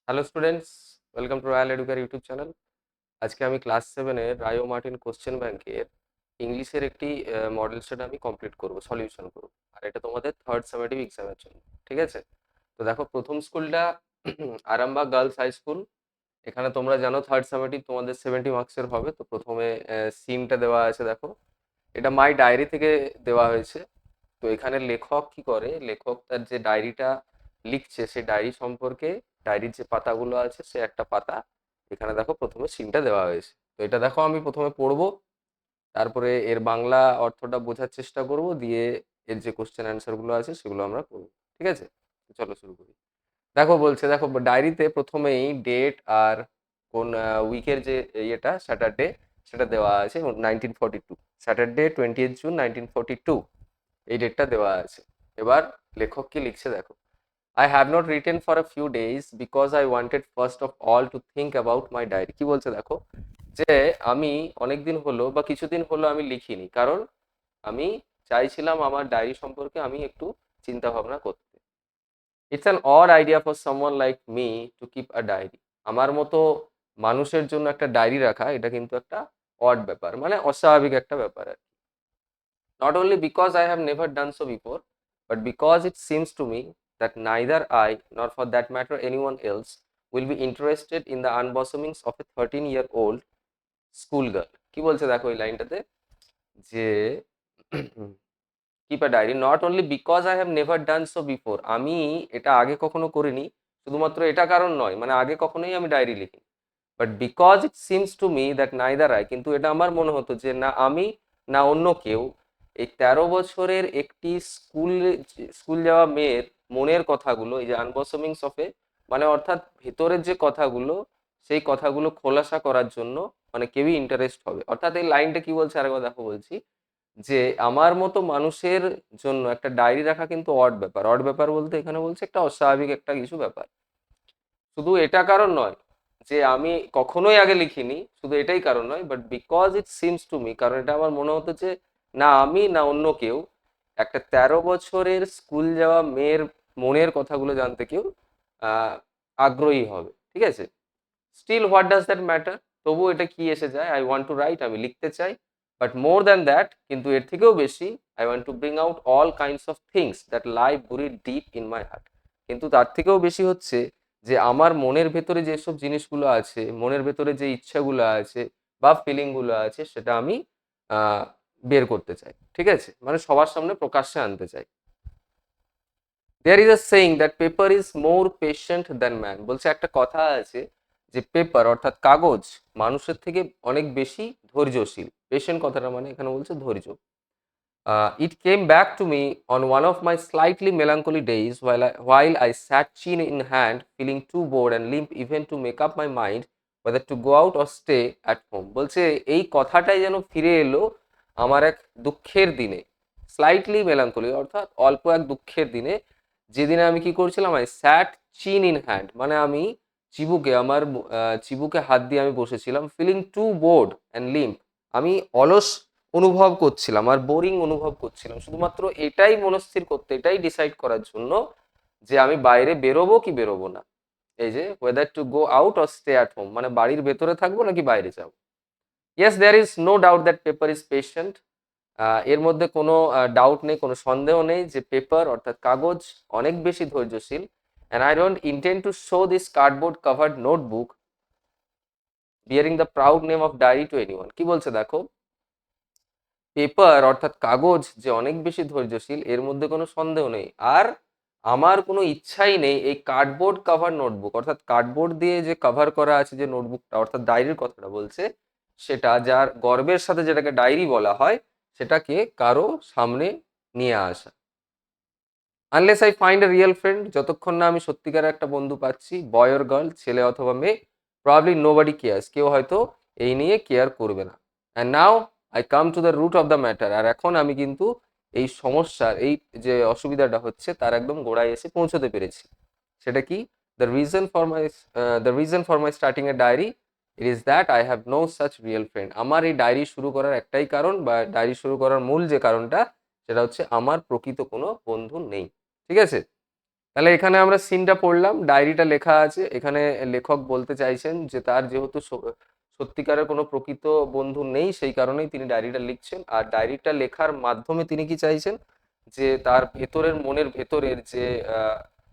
Hello students, welcome to royal educare YouTube channel. আজকে আমি class সেভেনের রায়ো মার্টিন কোশ্চেন ব্যাংকের ইংলিশের একটি মডেল সেট আমি কমপ্লিট করব, সলিউশন করব। আর এটা তোমাদের থার্ড সামেটিভ এক্সামের জন্য, ঠিক আছে? তো দেখো, প্রথম স্কুলটা আরামবাগ গার্লস হাই স্কুল। এখানে তোমরা জানো থার্ড সামেটিভ তোমাদের 70 মার্কসের হবে। তো প্রথমে সিনটা দেওয়া আছে, দেখো। এটা মাই ডায়েরি থেকে দেওয়া হয়েছে। তো এখানে লেখক কি করে, লেখক তার যে ডায়েরিটা লিখছে সেই ডায়েরি সম্পর্কে, ডায়েরির যে পাতাগুলো আছে সে একটা পাতা এখানে দেখো প্রথমে সিনটা দেওয়া হয়েছে। তো এটা দেখো আমি প্রথমে পড়বো, তারপরে এর বাংলা অর্থটা বোঝার চেষ্টা করব, দিয়ে এর যে কোশ্চেন অ্যান্সার গুলো আছে সেগুলো আমরা করবো, ঠিক আছে? তো চলো শুরু করি। দেখো বলছে, দেখো ডায়েরিতে প্রথমেই ডেট আর কোন উইকের যে ইয়েটা স্যাটারডে সেটা দেওয়া আছে 1942, স্যাটারডে 20 জুন 1942, এই ডেটটা দেওয়া আছে। এবার লেখক কি লিখছে দেখো, I have not written for a few days because I wanted first of all to think about my diary. কি বলছে দেখো, যে আমি অনেক দিন হলো বা কিছুদিন হলো আমি লিখিনি, কারণ আমি চাইছিলাম আমার ডায়েরি সম্পর্কে আমি একটু চিন্তা ভাবনা করতে। It's an odd idea for someone like me to keep a diary. আমার মতো মানুষের জন্য একটা ডায়েরি রাখা এটা কিন্তু একটা অড ব্যাপার, মানে অস্বাভাবিক একটা ব্যাপার আর কি। Not only because I have never done so before, but because it seems to me that neither I, nor for that matter anyone else, will be interested in the unbosomings of a 13-year-old schoolgirl. কি বলছে দেখো এই লাইনটাতে, যে keep a diary not only because I have never done so before. আমি এটা আগে কখনো করিনি, শুধুমাত্র এটা কারণ নয়, মানে আগে কখনোই আমি ডায়েরি লিখি। But because it seems to me that neither I, কিন্তু এটা আমার মনে হতো যে না আমি না অন্য কেউ এই 13 বছরের একটি স্কুল যাওয়া মেয়ের মনের কথাগুলো, এই যে আনবসমিংস অফ এ, মানে অর্থাৎ ভেতরের যে কথাগুলো সেই কথাগুলো খোলাসা করার জন্য মানে কেউই ইন্টারেস্ট হবে। অর্থাৎ এই লাইনটা কি বলছে আরেকবার দেখো, বলছি যে আমার মতো মানুষের জন্য একটা ডায়েরি রাখা কিন্তু অড ব্যাপার। অড ব্যাপার বলতে এখানে বলছে একটা অস্বাভাবিক একটা কিছু ব্যাপার। শুধু এটা কারণ নয় যে আমি কখনোই আগে লিখিনি, শুধু এটাই কারণ নয়, but because it seems to me, কারণ এটা আমার মনে হতো যে না আমি না অন্য কেউ একটা 13 বছরের স্কুল যাওয়া মেয়ের মনের কথাগুলো জানতে কেউ আহ আগ্রহী হবে, ঠিক আছে? Still what does that matter, তবু এটা কি এসে যায়, আই ওয়ান্ট টু রাইট, আমি লিখতে চাই। বাট মোর দ্যান দ্যাট, কিন্তু এর থেকেও বেশি, I want to bring out all kinds of things that lie বুরিড deep in my heart. কিন্তু তার থেকেও বেশি হচ্ছে যে আমার মনের ভেতরে যেসব জিনিসগুলো আছে, মনের ভেতরে যে ইচ্ছাগুলো আছে বা ফিলিংগুলো আছে, সেটা আমি আহ, বের করতে চাই, ঠিক আছে? মানে সবার সামনে প্রকাশ্যে আনতে চাই। There is a saying that paper is more patient than man. বলছে একটা কথা আছে যে পেপার অর্থাৎ কাগজ মানুষের থেকে অনেক বেশি ধৈর্যশীল। পেশেন্ট কথাটা মানে এখানে বলছে ধৈর্য। It came back to me on one of my slightly melancholy days while I sat chin in hand, feeling too bored and limp even to make up my mind whether to go out or stay at home. বলছে এই কথাটাই যেন ফিরে এলো আমার এক দুঃখের দিনে, স্লাইটলি মেলাঙ্কলি অর্থাৎ অল্প এক দুঃখের দিনে, যেদিনে আমি কি করছিলাম, আই স্যাট চিন ইন হ্যান্ড, মানে আমি চিবুকে হাত দিয়ে আমি বসেছিলাম, feeling too bored and limp, আমি অলস অনুভব করছিলাম আর বোরিং অনুভব করছিলাম, শুধুমাত্র এটাই মনস্থির করতে, এটাই ডিসাইড করার জন্য যে আমি বাইরে বেরোবো কি বেরোবো না। এই যে whether to go out or stay at home, মানে বাড়ির ভেতরে থাকবো নাকি বাইরে যাবো। Yes, there is no doubt that paper is patient. এর মধ্যে কোনো ডাউট নেই, কোনো সন্দেহ নেই যে পেপার অর্থাৎ কাগজ অনেক বেশি ধৈর্যশীল। And I don't intend to show this cardboard covered notebook bearing the proud name of diary to anyone. কি বলছে দেখো, পেপার অর্থাৎ কাগজ যে অনেক বেশি ধৈর্যশীল এর মধ্যে কোনো সন্দেহ নেই। আর আমার কোনো ইচ্ছাই নেই এই কার্ডবোর্ড কাভার নোটবুক, অর্থাৎ কার্ডবোর্ড দিয়ে যে কভার করা আছে যে নোটবুকটা, অর্থাৎ ডায়েরির কথাটা বলছে, সেটা যার গর্বের সাথে যেটাকে ডায়েরি বলা হয়, সেটাকে কারো সামনে নিয়ে আসা। Unless I find a real friend, যতক্ষণ না আমি সত্যিকার একটা বন্ধু পাচ্ছি, বয় অর গার্ল, ছেলে অথবা মেয়ে, প্রবাবলি নোবডি কেয়ার্স, কেউ হয়তো এই নিয়ে কেয়ার করবে না। And now I come to the root of the matter, আর এখন আমি কিন্তু এই সমস্যার, এই যে অসুবিধাটা হচ্ছে তার একদম গোড়ায় এসে পৌঁছতে পেরেছি। সেটা কি, the reason for my the reason for my starting a diary, it is that I have no such real friend. আমার এই ডায়েরি শুরু করার একটাই কারণ, বা ডায়েরি শুরু করার মূল যে কারণটা, সেটা হচ্ছে আমার প্রকৃত কোনো বন্ধু নেই, ঠিক আছে? তাহলে এখানে আমরা সিনটা পড়লাম, ডায়েরিটা লেখা আছে, এখানে লেখক বলতে চাইছেন যে তার যেহেতু সত্যিকারের কোনো প্রকৃত বন্ধু নেই, সেই কারণেই তিনি ডায়েরিটা লিখছেন। আর ডায়েরিটা লেখার মাধ্যমে তিনি কি চাইছেন, যে তার ভেতরের মনের ভেতরের যে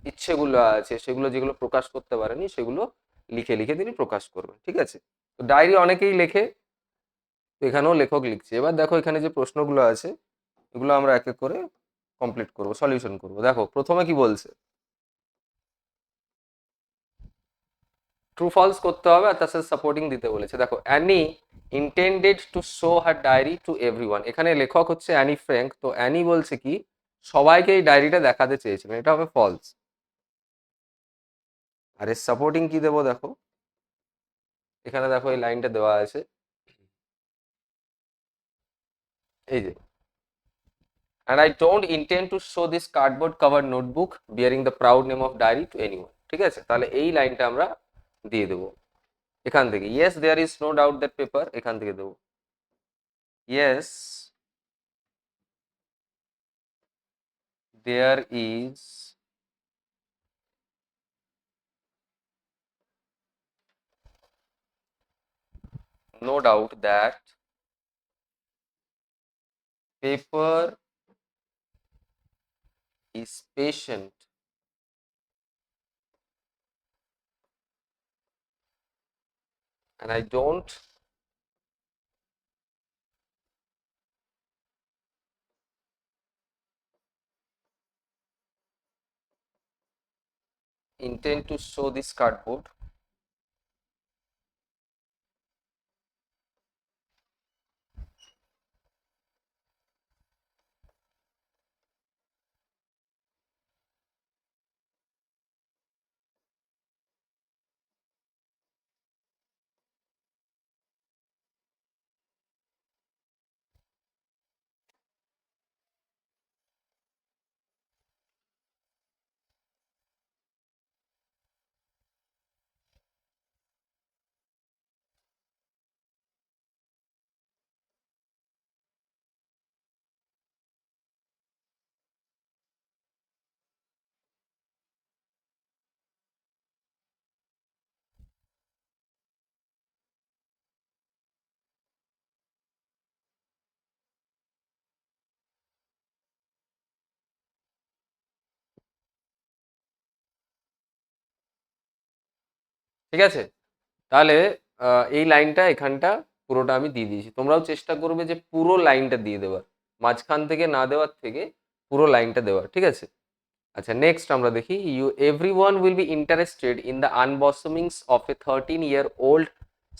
ইচ্ছেগুলো আছে, সেগুলো যেগুলো প্রকাশ করতে পারেনি, সেগুলো লিখে লিখে তিনি প্রকাশ করবেন। ঠিক আছে, তো ডায়েরি অনেকেই লেখে, তো এখানেও লেখক লিখছে। এবার দেখো এখানে যে প্রশ্নগুলো আছে, এগুলো আমরা এক এক করে কমপ্লিট করব, সলিউশন করব। দেখো প্রথমে কি বলছে, ট্রু ফলস করতে হবে আর তার সাথে সাপোর্টিং দিতে বলেছে। দেখো, Anne intended to show her diary to everyone, এখানে লেখক হচ্ছে অ্যানি ফ্র্যাঙ্ক, তো অ্যানি বলছে কি সবাইকে এই ডায়েরিটা দেখাতে চেয়েছিলেন, এটা হবে ফলস। আর এর সাপোর্টিং কি দেবো, দেখো এখানে দেখো এই লাইনটা দেওয়া আছে, এই যে, and I don't intend to show this cardboard covered notebook bearing the proud name of diary to anyone। ঠিক আছে, তাহলে এই লাইনটা আমরা দিয়ে দেবো এখান থেকে। yes there is no doubt that paper, এখান থেকে দেবো yes there is no doubt that paper is patient and I don't intend to show this cardboard ঠিক আছে, তাহলে এই লাইনটা এখানটা পুরোটা আমি দিয়ে দিয়েছি, তোমরাও চেষ্টা করবে যে পুরো লাইনটা দিয়ে দেওয়ার, মাঝখান থেকে না দেওয়ার থেকে পুরো লাইনটা দেওয়ার। ঠিক আছে, আচ্ছা নেক্সট আমরা দেখি, you everyone will be interested in the unbosomings of a 13 year old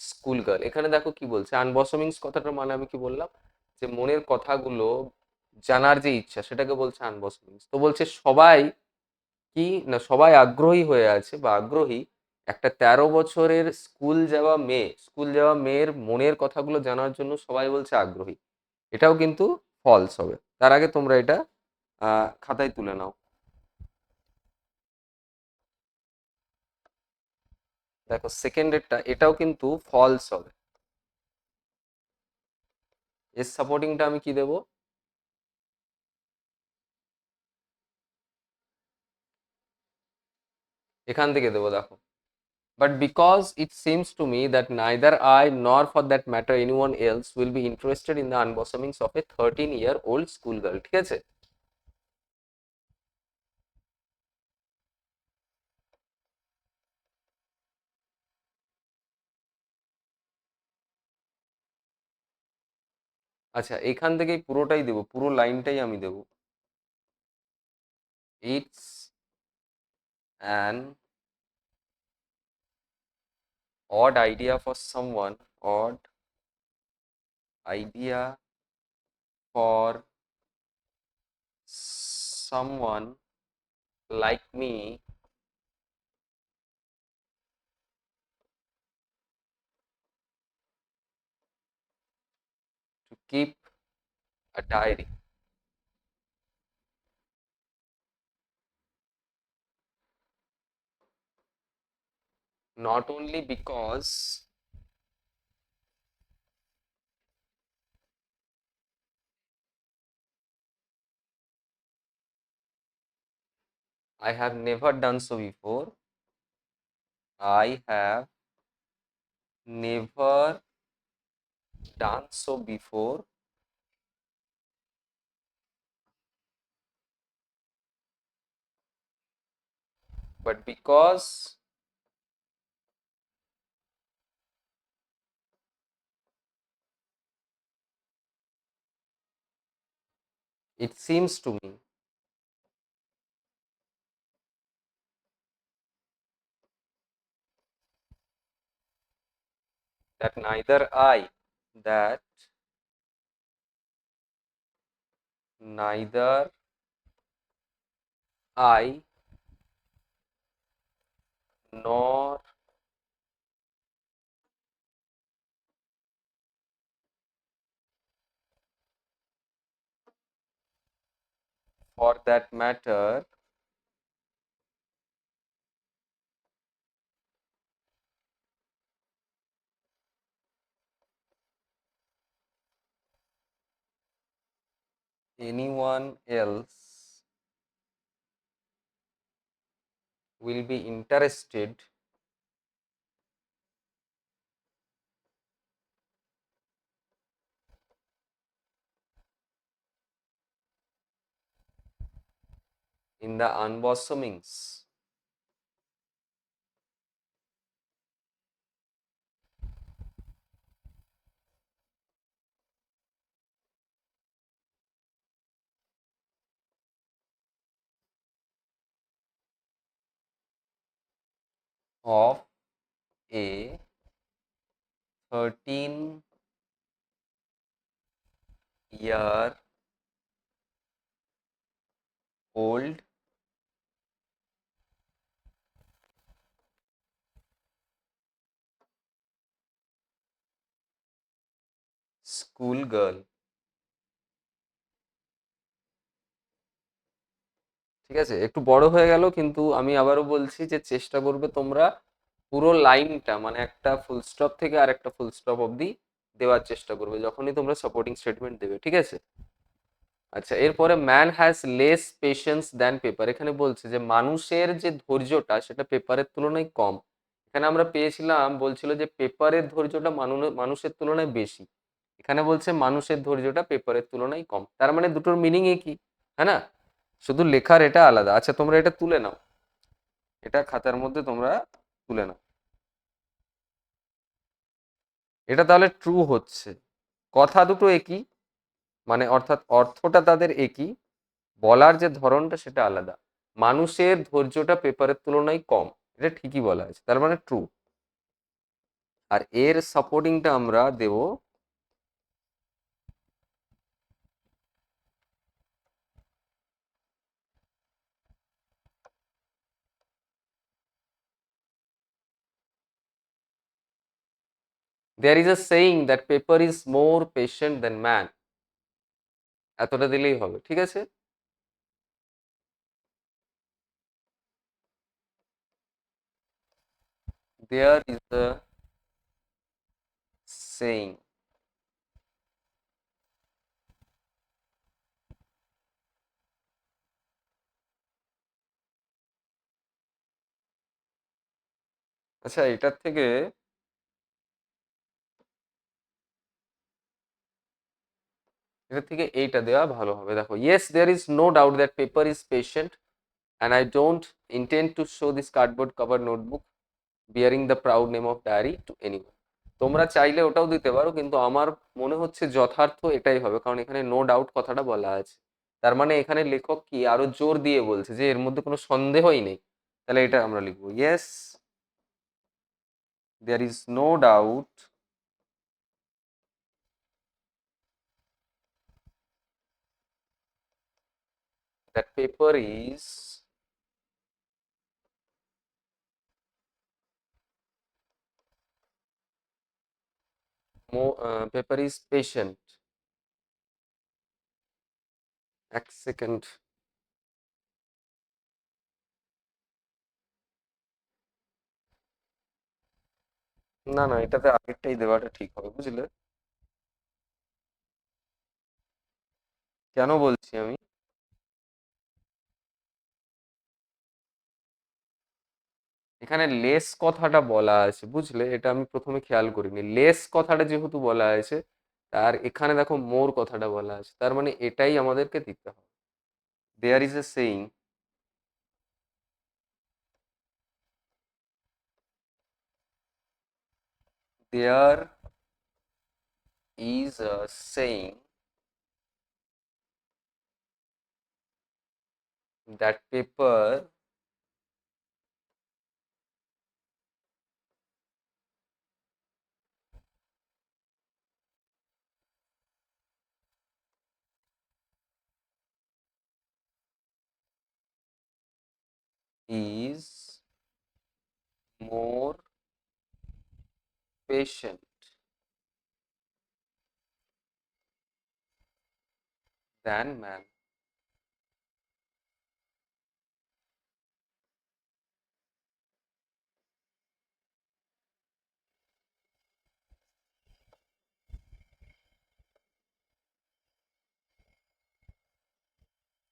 school girl. এখানে দেখো কি বলছে, আনবসমিংস কথাটার মানে আমি কি বললাম, যে মনের কথাগুলো জানার যে ইচ্ছা, সেটাকে বলছে আনবসমিংস। তো বলছে সবাই কি না, সবাই আগ্রহী হয়ে আছে বা আগ্রহী একটা 13 বছরের স্কুল যাওয়া মেয়ের মনের কথাগুলো জানার জন্য সবাই বলছে আগ্রহী, এটাও কিন্তু ফলস হবে। তার আগে তোমরা এটা খাতায় তুলে নাও। দেখো সেকেন্ডেরটা, এটাও কিন্তু ফলস হবে। এর সাপোর্টিংটা আমি কি দেবো, এখান থেকে দেবো, দেখো, but because it seems to me that neither I nor for that matter anyone else will be interested in the unbosomings of a 13 year old school girl. ঠিক আছে, আচ্ছা এখান থেকেই পুরোটাই দেবো, পুরো লাইনটাই আমি দেবো, it's an odd idea for someone, odd idea for someone like me to keep a diary, not only because I have never done so before. I have never done so before. But because it seems to me that that neither I nor for that matter anyone else will be interested in the unbosomings of a 13-year old school girl। ঠিক আছে, একটু বড় হয়ে গেল, কিন্তু আমি আবারও বলছি যে চেষ্টা করবে তোমরা পুরো লাইনটা, মানে একটা ফুল স্টপ থেকে আর একটা ফুল স্টপ অবধি দেওয়ার চেষ্টা করবে যখনই তোমরা সাপোর্টিং স্টেটমেন্ট দেবে, ঠিক আছে? আচ্ছা, এরপরে man has less patience than paper. এখানে বলছে যে মানুষের যে ধৈর্যটা সেটা পেপারের তুলনায় কম। এখানে আমরা পেয়েছিলাম, বলছিল যে পেপারের ধৈর্যটা মানুষের তুলনায় বেশি। এখানে বলছে মানুষের ধৈর্যটা পেপারের তুলনায় কম, তার মানে দুটোর মিনিং একই, হ্যাঁ না? শুধু লেখার এটা আলাদা। আচ্ছা, তোমরা এটা তুলে নাও, এটা খাতার মধ্যে তোমরা তুলে নাও। এটা তাহলে ট্রু হচ্ছে, কথা দুটো একই, মানে অর্থাৎ অর্থটা তাদের একই, বলার যে ধরনটা সেটা আলাদা। মানুষের ধৈর্যটা পেপারের তুলনায় কম, এটা ঠিকই বলা আছে, তার মানে ট্রু। আর এর সাপোর্টিংটা আমরা দেব there is a saying that paper is more patient than man। এতটা দিলেই হবে, ঠিক আছে? There is a saying। আচ্ছা, এটার থেকে এইটা দেওয়া ভালো হবে। দেখো, yes there is no doubt that paper is patient and I don't intend to show this cardboard cover notebook bearing the proud name of diary to anyone। তোমরা চাইলে ওটাও দিতে পারো, কিন্তু আমার মনে হচ্ছে যথার্থ এটাই হবে, কারণ এখানে নো ডাউট কথাটা বলা আছে। তার মানে এখানে লেখক কি আরো জোর দিয়ে বলছে যে এর মধ্যে কোনো সন্দেহই নেই। তাহলে এটা আমরা লিখবো, yes there is no doubt that paper is paper is patient. এক সেকেন্ড, না না, এটাতে আগেরটাই দেওয়াটা ঠিক হবে, বুঝলে? কেন বলছি আমি, এখানে লেস কথাটা বলা আছে, বুঝলে? এটা আমি প্রথমে খেয়াল করিনি। লেস কথাটা যেহেতু বলা আছে, আর এখানে দেখো মোর কথাটা বলা আছে, তার মানে এটাই আমাদেরকে দিতে হবে। There is a saying, there is a saying that paper is more patient than man.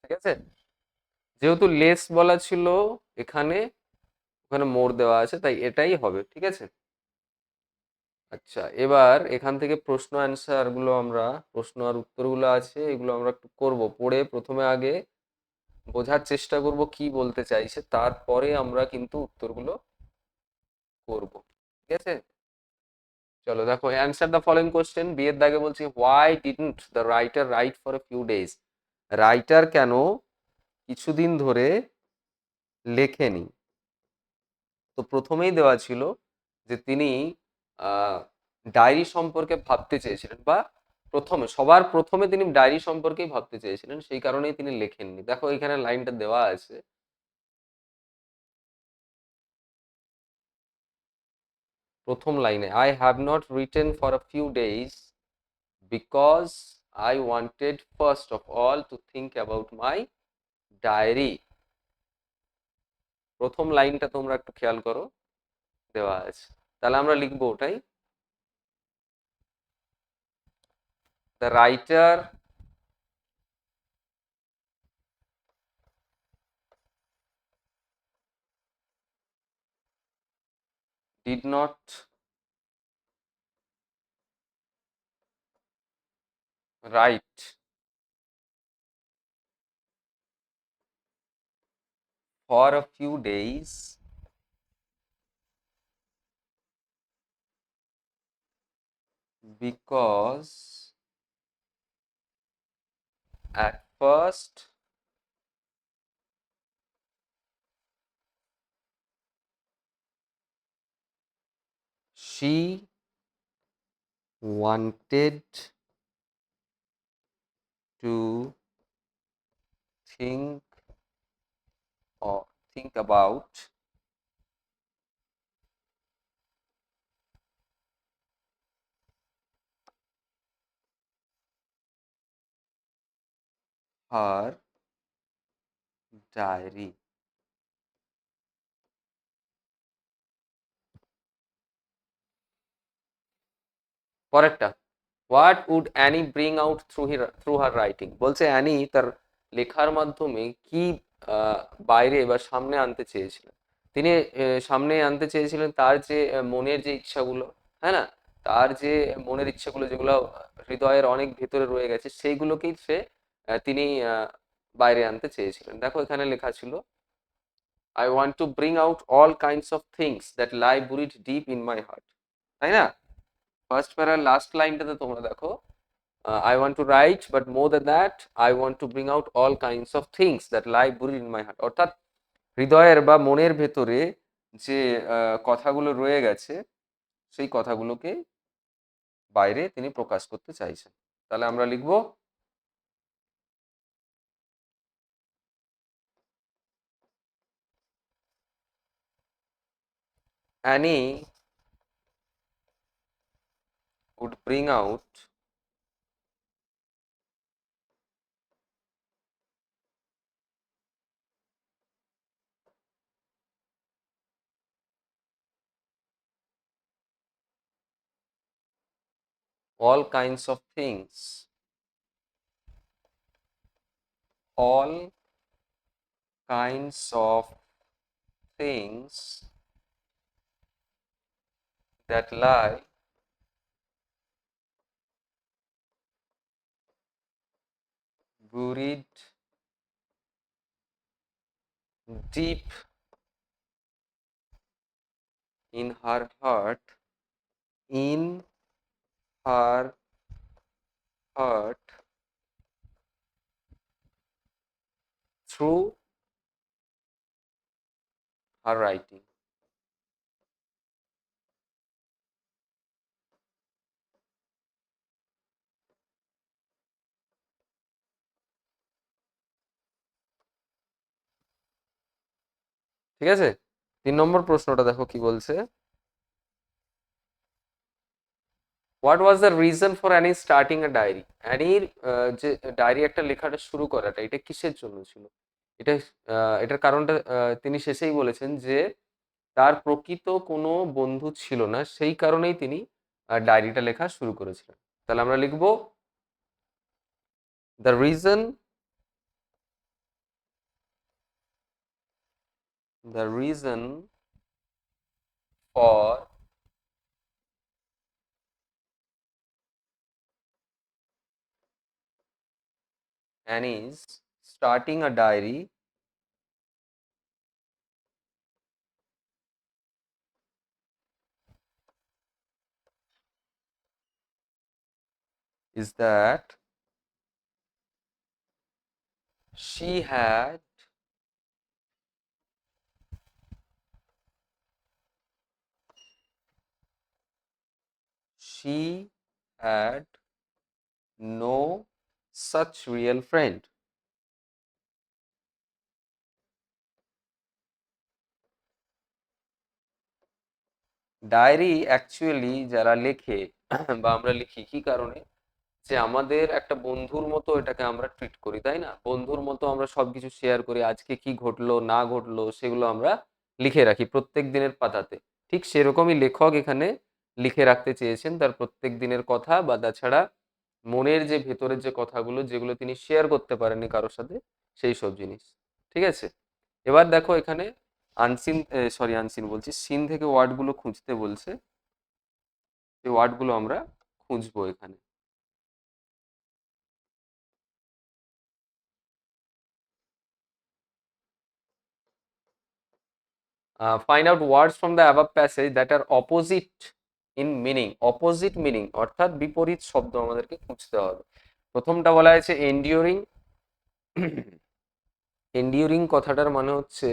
ঠিক আছে, যেহেতু লেস বলা ছিল এখানে, ওখানে মোর দেওয়া আছে, তাই এটাই হবে। ঠিক আছে। আচ্ছা, এবার এখান থেকে প্রশ্ন অ্যান্সার গুলো আমরা, প্রশ্ন আর উত্তরগুলো আছে, এগুলো আমরা একটু করব। পড়ে প্রথমে আগে বোঝার চেষ্টা করব কি বলতে চাইছে, তারপরে আমরা কিন্তু উত্তরগুলো করব। ঠিক আছে। চলো দেখো, অ্যান্সার দ্য ফলোইং কোশ্চেন। বিয়ের দাগে বলছি, why didn't the writer right for a few days? Writer কেন কিছুদিন ধরে লেখেনি? তো প্রথমেই দেওয়া ছিল যে তিনি ডায়েরি সম্পর্কে ভাবতে চেয়েছিলেন, বা প্রথমে, সবার প্রথমে তিনি ডায়েরি সম্পর্কেই ভাবতে চেয়েছিলেন, সেই কারণেই তিনি লেখেননি। দেখো এখানে লাইনটা দেওয়া আছে, প্রথম লাইনে, I have not written for a few days because I wanted first of all to think about my diary. প্রথম লাইনটা তোমরা একটু খেয়াল করো, দেওয়া আছে। তাহলে আমরা লিখবো ওটাই, the writer did not write for a few days because at first she wanted to think or think about her diary. পরেরটা, what would Anne bring out through her writing? বলছে অ্যানি তার লেখার মাধ্যমে কি আহ, বাইরে বা সামনে আনতে চেয়েছিলেন। তিনি সামনে আনতে চেয়েছিলেন তার যে মনের যে ইচ্ছাগুলো, হ্যাঁ না, তার যে মনের ইচ্ছাগুলো যেগুলো হৃদয়ের অনেক ভেতরে রয়ে গেছে, সেইগুলোকেই তিনি বাইরে আনতে চেয়েছিলেন। দেখো এখানে লেখা ছিল, I want to bring out all kinds of things that lie বুরিড deep in my heart. তাই না? ফার্স্ট প্যারার লাস্ট লাইনটাতে তোমরা দেখো, I want to write, but more than that, I want to bring out all kinds of things that lie buried in my heart. অর্থাৎ হৃদয়ের বা মনের ভেতরে যে কথাগুলো রয়ে গেছে, সেই কথাগুলোকে বাইরে তিনি প্রকাশ করতে চাইছেন। তাহলে আমরা লিখব, Annie would bring out all kinds of things, all kinds of things that lie buried deep in her heart, in her heart through her writing. ঠিক আছে, 3 নম্বর প্রশ্নটা দেখো কি বলছে। What was the reason for Anne starting a diary? অ্যানির যে diary একটা লেখাটা শুরু করাটা, এটা কিসের জন্য ছিল? এটা এটার কারণটা তিনি শেষেই বলেছেন যে তার প্রকৃত কোনো বন্ধু ছিল না, সেই কারণেই তিনি ডায়েরিটা লেখা শুরু করেছিলেন। তাহলে আমরা লিখবো the reason, the reason for Annie's starting a diary is that she had she had no such real friend. Diary actually যারা লেখে বা আমরা লিখি কি কারণে, যে আমাদের একটা বন্ধুর মতো এটাকে আমরা ট্রিট করি, তাই না? বন্ধুর মতো আমরা সবকিছু শেয়ার করি, আজকে কি ঘটলো না ঘটলো সেগুলো আমরা লিখে রাখি প্রত্যেক দিনের পাতাতে। ঠিক সেরকমই লেখক এখানে লিখে রাখতে চেয়েছেন তার প্রত্যেক দিনের কথা, বা তাছাড়া মনের যে ভেতরের যে কথাগুলো যেগুলো তিনি শেয়ার করতে পারেননি কারোর সাথে, সেই সব জিনিস। ঠিক আছে, এবার দেখো এখানে আনসিন, সরি আনসিন বলছি, সিন থেকে ওয়ার্ডগুলো খুঁজতে বলছে। এই ওয়ার্ডগুলো আমরা খুঁজবো এখানে। Find out words from the above passage that are opposite in meaning. Opposite meaning অর্থাৎ বিপরীত শব্দ আমাদেরকে খুঁজতে হবে। প্রথমটা বলা হয়েছে enduring। enduring কথাটার মানে হচ্ছে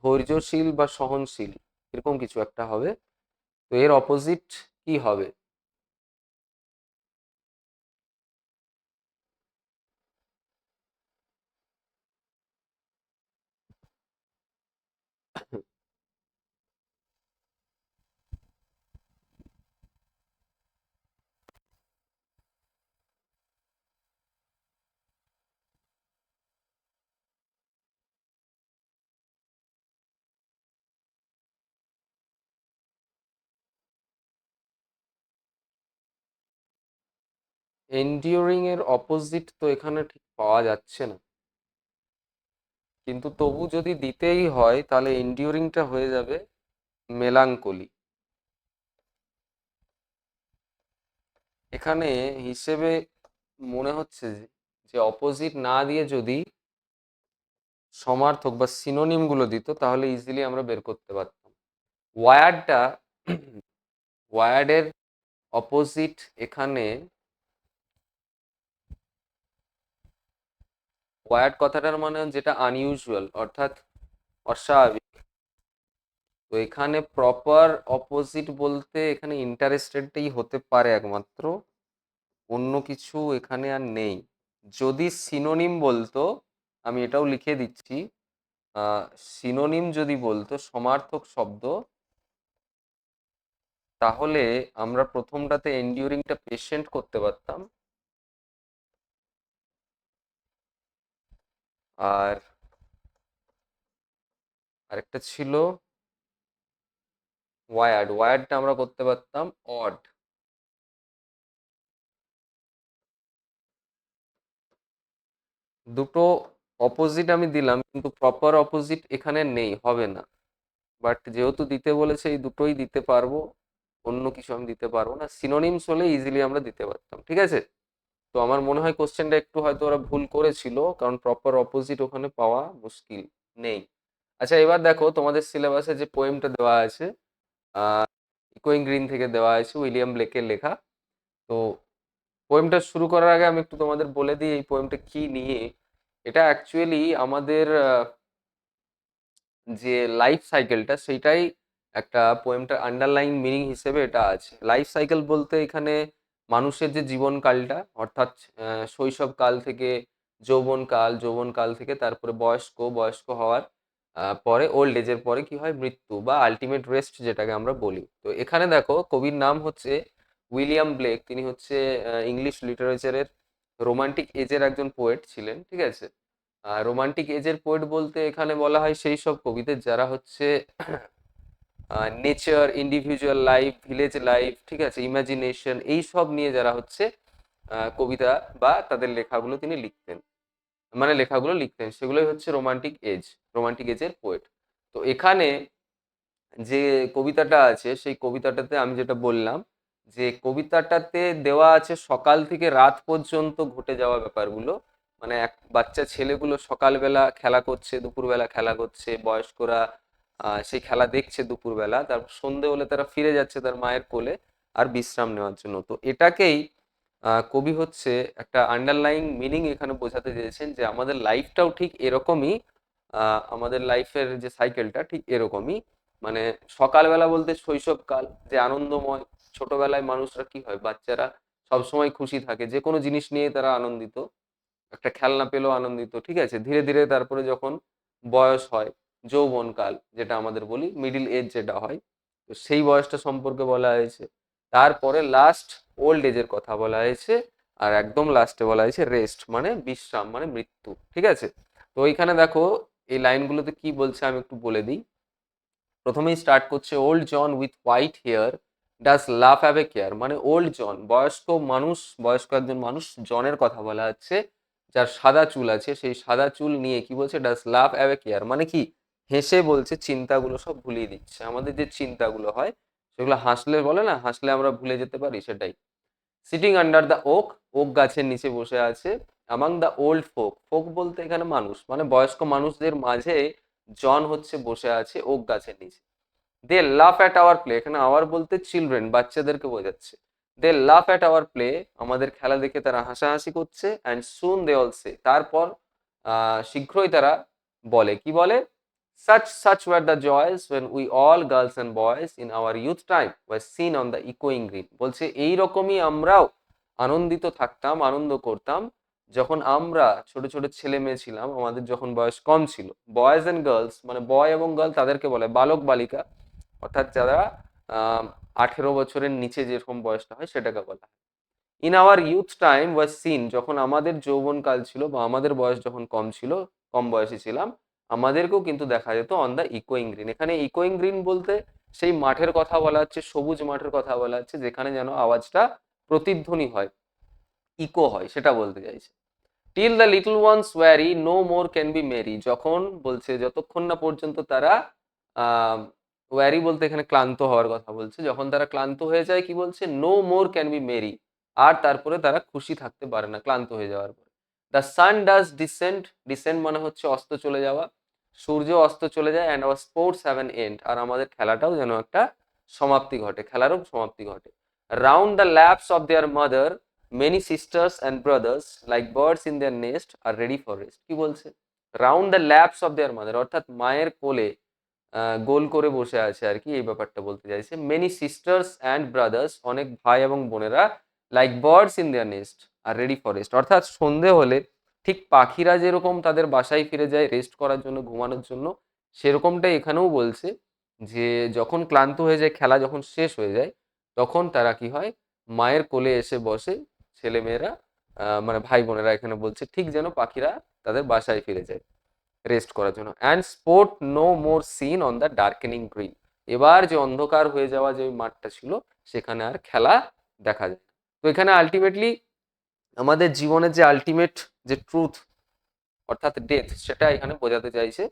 ধৈর্যশীল বা সহনশীল, এরকম কিছু একটা হবে। তো এর অপোজিট কি হবে? enduring এর অপোজিট তো এখানে ঠিক পাওয়া যাচ্ছে না, কিন্তু তবু যদি দিতেই হয় তাহলে এন্ডিউরিংটা হয়ে যাবে মেলাঙ্কলি। এখানে হিসেবে মনে হচ্ছে যে অপোজিট না দিয়ে যদি সমার্থক বা সিনোনিম গুলো দিত তাহলে ইজিলি আমরা বের করতে পারতাম। ওয়ার্ডটা ওয়ার্ডের অপোজিট এখানে, ওয়ার্ড কথাটার মানে যেটা আনইউজুয়াল অর্থাৎ অস্বাভাবিক। তো এখানে প্রপার অপোজিট বলতে এখানে ইন্টারেস্টেডই হতে পারে একমাত্র, অন্য কিছু এখানে আর নেই। যদি সিনোনিম বলতো, আমি এটাও লিখে দিচ্ছি, সিনোনিম যদি বলতো সমার্থক শব্দ, তাহলে আমরা প্রথমটাতে এন্ডিউরিংটা পেশেন্ট করতে পারতাম, আর আরেকটা ছিল ওয়ার্ড, ওয়ার্ডটা আমরা করতে পারতাম অড। দুটো অপোজিট আমি দিলাম কিন্তু প্রপার অপোজিট এখানে নেই, হবে না। বাট যেহেতু দিতে বলেছে এই দুটোই দিতে পারবো, অন্য কিছু আমি দিতে পারবো না, সিনোনিমস হলে ইজিলি আমরা দিতে পারতাম, ঠিক আছে। তো আমার মনে হয় কোশ্চেনটা একটু হয়তো ওরা ভুল করেছিল, কারণ প্রপার অপোজিট ওখানে পাওয়া মুশকিল নেই। আচ্ছা, এবার দেখো তোমাদের সিলেবাসে যে পোয়েমটা দেওয়া আছে, ইকোয়িং গ্রিন থেকে দেওয়া আছে, উইলিয়াম ব্লেকের লেখা। তো পোয়েমটা শুরু করার আগে আমি একটু তোমাদের বলে দিই এই পোয়েমটা কি নিয়ে। এটা অ্যাকচুয়ালি আমাদের যে লাইফ সাইকেলটা সেইটাই একটা পোয়েমটার আন্ডারলাইন মিনিং হিসেবে এটা আছে। লাইফ সাইকেল বলতে এখানে মানুষের যে জীবনকালটা, অর্থাৎ শৈশবকাল থেকে যৌবনকাল, যৌবনকাল থেকে তারপরে বয়স্ক, বয়স্ক হওয়ার পরে ওল্ড এজের পরে কি হয়, মৃত্যু বা আলটিমেট রেস্ট যেটাকে আমরা বলি। তো এখানে দেখো কবির নাম হচ্ছে উইলিয়াম ব্লেক। তিনি হচ্ছে ইংলিশ লিটারেচারের রোমান্টিক এজের একজন পোয়েট ছিলেন, ঠিক আছে। আর রোমান্টিক এজের পোয়েট বলতে এখানে বলা হয় সেই সব কবিদের যারা হচ্ছে nature, individual life, village life, ঠিক আছে, ইমাজিনেশন, এই সব নিয়ে যারা হচ্ছে কবিতা বা তাদের লেখাগুলো তিনি লিখতেন, মানে লেখাগুলো লিখতেন, সেগুলোই হচ্ছে রোমান্টিক এজ, রোমান্টিক এজের পোয়েট। তো এখানে যে কবিতাটা আছে সেই কবিতাটাতে আমি যেটা বললাম, যে কবিতাটাতে দেওয়া আছে সকাল থেকে রাত পর্যন্ত ঘটে যাওয়া ব্যাপারগুলো। মানে এক বাচ্চা ছেলেগুলো সকালবেলা খেলা করছে, দুপুরবেলা খেলা করছে, বয়স্করা সেই খেলা দেখছে দুপুরবেলা, তারপর সন্ধে হলে তারা ফিরে যাচ্ছে তার মায়ের কোলে আর বিশ্রাম নেওয়ার জন্য। তো এটাকেই কবি হচ্ছে একটা আন্ডারলাইং মিনিং এখানে বোঝাতে চেয়েছেন, যে আমাদের লাইফটাও ঠিক এরকমই, আমাদের লাইফের যে সাইকেলটা ঠিক এরকমই। মানে সকালবেলা বলতে শৈশবকাল, যে আনন্দময়, ছোটবেলায় মানুষরা কি হয়, বাচ্চারা সবসময় খুশি থাকে, যে কোনো জিনিস নিয়ে তারা আনন্দিত, একটা খেলনা পেলেও আনন্দিত, ঠিক আছে। ধীরে ধীরে তারপরে যখন বয়স হয়, যৌবনকাল যেটা আমাদের বলি, মিডিল এজ যেটা হয়, তো সেই বয়সটা সম্পর্কে বলা হয়েছে। তারপরে লাস্ট ওল্ড এজের কথা বলা হয়েছে, আর একদম লাস্টে বলা হয়েছে রেস্ট, মানে বিশ্রাম, মানে মৃত্যু, ঠিক আছে। তো এইখানে দেখো এই লাইনগুলোতে কি বলছে আমি একটু বলে দিই। প্রথমেই স্টার্ট করছে, old John with white hair does love have a care. মানে ওল্ড জন, বয়স্ক মানুষ, বয়স্ক একজন মানুষ, জনের কথা বলা হচ্ছে, যার সাদা চুল আছে, সেই সাদা চুল নিয়ে কি বলছে, ডাস লাভ হ্যাভ এ কেয়ার, মানে কি হেসে বলছে, চিন্তাগুলো সব ভুলিয়ে দিচ্ছে। আমাদের যে চিন্তাগুলো হয় সেগুলো হাসলে, বলে না, হাসলে আমরা ভুলে যেতে পারি, সেটাই। Sitting under the oak, oak গাছের নিচে বসে আছে। Among the old folk, folk বলতে এখানে মানুষ, মানে বয়স্ক মানুষদের মাঝে জন হচ্ছে বসে আছে ওক গাছের নিচে। দে লাফ অ্যাট আওয়ার প্লে, এখানে আওয়ার বলতে চিলড্রেন, বাচ্চাদেরকে বোঝাচ্ছে। দে লাফ অ্যাট আওয়ার প্লে, আমাদের খেলা দেখে তারা হাসাহাসি করছে। অ্যান্ড সুন দে অল সে, তারপর শীঘ্রই তারা বলে, কি বলে, such were the joys when we all girls and boys in our youth time were seen on the echoing green। বলছে এই রকমই আমরাও আনন্দিত থাকতাম, আনন্দ করতাম যখন আমরা ছোট ছোট ছেলে মেয়ে ছিলাম, আমাদের যখন বয়স কম ছিল। বয়েজ অ্যান্ড গার্লস, মানে বয় এবং গার্ল তাদেরকে বলে, বালক বালিকা, অর্থাৎ যারা 18 বছরের নিচে যেরকম বয়সটা হয় সেটাকে বলা হয়। In our youth time was seen, যখন আমাদের যৌবনকাল ছিল বা আমাদের বয়স যখন কম ছিল, কম বয়সী ছিলাম, আমাদেরকেও কিন্তু দেখা যেত অন দ্য ইকোয়িং গ্রিন। এখানে ইকোয়িং গ্রিন বলতে সেই মাঠের কথা বলা হচ্ছে, সবুজ মাঠের কথা বলা হচ্ছে, যেখানে যেন আওয়াজটা প্রতিধ্বনি হয়, ইকো হয়, সেটা বলতে চাইছে। Till the little ones weary no more can be merry, যখন বলছে যতক্ষণ না পর্যন্ত তারা ওয়ারি বলতে এখানে ক্লান্ত হওয়ার কথা বলছে, যখন তারা ক্লান্ত হয়ে যায় কি বলছে, no more can be merry, আর তারপরে তারা খুশি থাকতে পারে না ক্লান্ত হয়ে যাওয়ার পরে। The sun does descend, descend মানে হচ্ছে অস্ত চলে যাওয়া, সূর্য অস্ত চলে যায়। And our sports have an end, আর আমাদের খেলাটাও যেন একটা সমাপ্তি ঘটে, খেলারও সমাপ্তি ঘটে। Round the laps of their mother many sisters and brothers like birds in their nest are ready for rest. কি বলছে, round the laps of their mother, অর্থাৎ মায়ের কোলে গোল করে বসে আছে আর কি, এই ব্যাপারটা বলতে চাইছে। মেনি সিস্টার্স অ্যান্ড ব্রাদার্স, অনেক ভাই এবং বোনেরা, like birds in their nest are ready for rest, অর্থাৎ সন্ধে হলে ঠিক পাখিরা যেরকম তাদের বাসায় ফিরে যায় রেস্ট করার জন্য, ঘুমানোর জন্য, সেরকমটাই এখানেও বলছে, যে যখন ক্লান্ত হয়ে যায়, খেলা যখন শেষ হয়ে যায়, তখন তারা কি হয়, মায়ের কোলে এসে বসে, ছেলে মেয়েরা, মানে ভাই বোনেরা এখানে বলছে, ঠিক যেন পাখিরা তাদের বাসায় ফিরে যায় রেস্ট করার জন্য। And sport no more seen on the darkening green, এবার যে অন্ধকার হয়ে যাওয়া যে ওই মাঠটা ছিল, সেখানে আর খেলা দেখা যায় না। তো এখানে আলটিমেটলি আমাদের জীবনের যে আলটিমেট যে ট্রুথ, অর্থাৎ ডেথ, সেটা এখানে বোঝাতে চাইছে,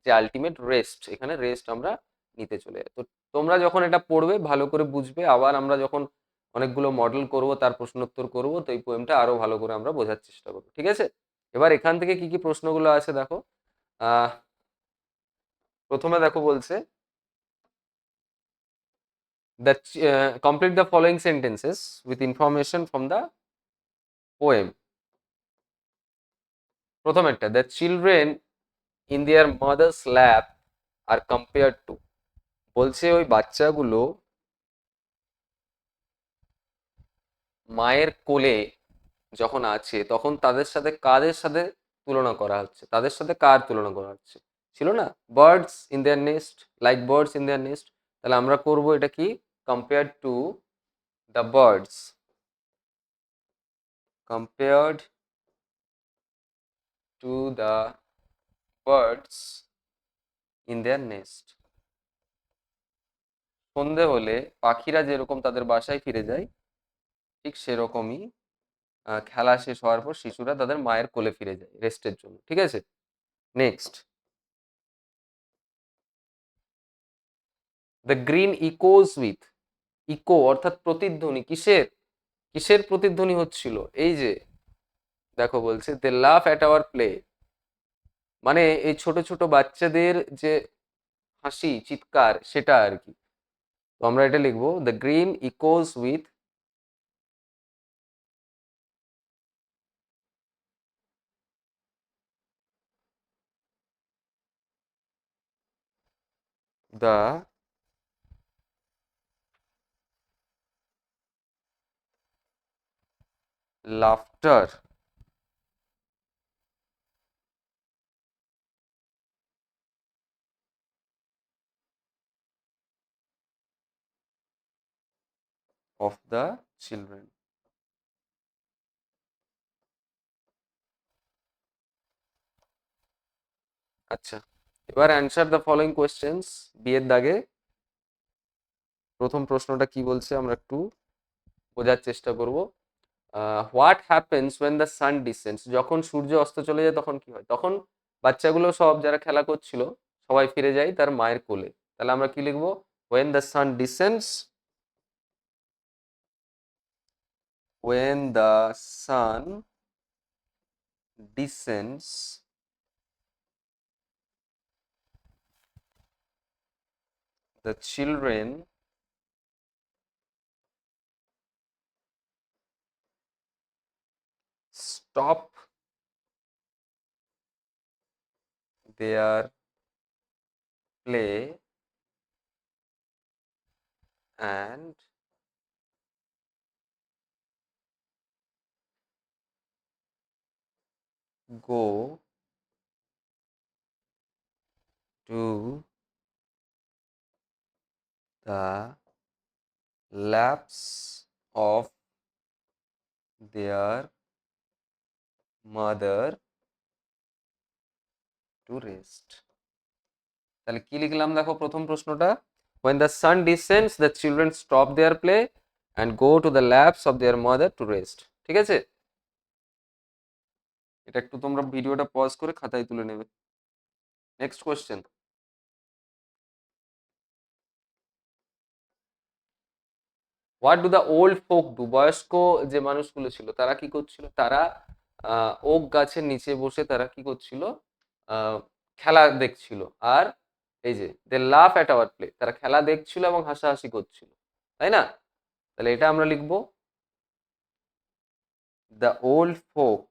যে আলটিমেট রেস্ট, এখানে রেস্ট আমরা নিতে চলে যাই। তো তোমরা যখন এটা পড়বে ভালো করে বুঝবে, আবার আমরা যখন অনেকগুলো মডেল করব তার প্রশ্নোত্তর করব, তো এই পোয়েমটা আরো ভালো করে আমরা বোঝার চেষ্টা করবো, ঠিক আছে? এবার এখান থেকে কি কি প্রশ্নগুলো আছে দেখো। আহ প্রথমে দেখো বলছে that complete the following sentences with information from the poem. প্রথম একটা, the children in their mother's lap are compared to, বলছে ওই বাচ্চাগুলো মায়ের কোলে যখন আছে তখন তাদের সাথে কাদের সাথে তুলনা করা হচ্ছে, তাদের সাথে কার তুলনা করা হচ্ছে? ছিল না birds in their nest, like birds in their nest, তাহলে আমরা করব এটা কি, compare to the birds, compared to the birds in their nest. সন্ধে হলে পাখিরা যেরকম তাদের বাসায় ফিরে যায়, ঠিক সেরকমই খেলা শেষ হওয়ার পর শিশুরা তাদের মায়ের কোলে ফিরে যায় রেস্টের জন্য, ঠিক আছে? Next, the green echoes with, echo অর্থাৎ প্রতিধ্বনি, কিসের, কিসের প্রতিধ্বনি হচ্ছিল? এই যে দেখো বলছে দে লাফ অ্যাট আওয়ার প্লে, মানে এই ছোট ছোট বাচ্চাদের যে হাসি চিৎকার সেটা আর কি। তো আমরা এটা লিখবো the green echoes with the laughter of the children. আচ্ছা, এবার অ্যান্সার দ্য ফলোইং কোয়েশ্চেন্স, বিয়ের দাগে প্রথম প্রশ্নটা কি বলছে আমরা একটু বোঝার চেষ্টা করব। What happens when the sun descends, যখন সূর্য অস্ত চলে যায় তখন কি হয়? তখন বাচ্চাগুলো সব যারা খেলা করছিল সবাই ফিরে যায় তার মায়ের কোলে, তাহলে আমরা কি লিখবো, when the sun descends, when the sun descends the children stop their play and go to the laps of their mother to rest। তাহলে কি লিখলাম দেখো প্রথম প্রশ্নটা, when the sun descends the children stop their play and go to the laps of their mother to rest, ঠিক আছে? এটা একটু তোমরা ভিডিওটা পজ করে খাতায় তুলে নেবে। Next question, what do the old folk do, বয়স্ক যে মানুষগুলো ছিল তারা কি করছিল? তারা ওক গাছের নিচে বসে তারা কি করছিল, খেলা দেখছিল। আর এই যে দে লাফ অ্যাট আওয়ার প্লে, তারা খেলা দেখছিল এবং হাসাহাসি করছিল, তাই না? তাহলে এটা আমরা লিখবো দ্য ওল্ড ফোক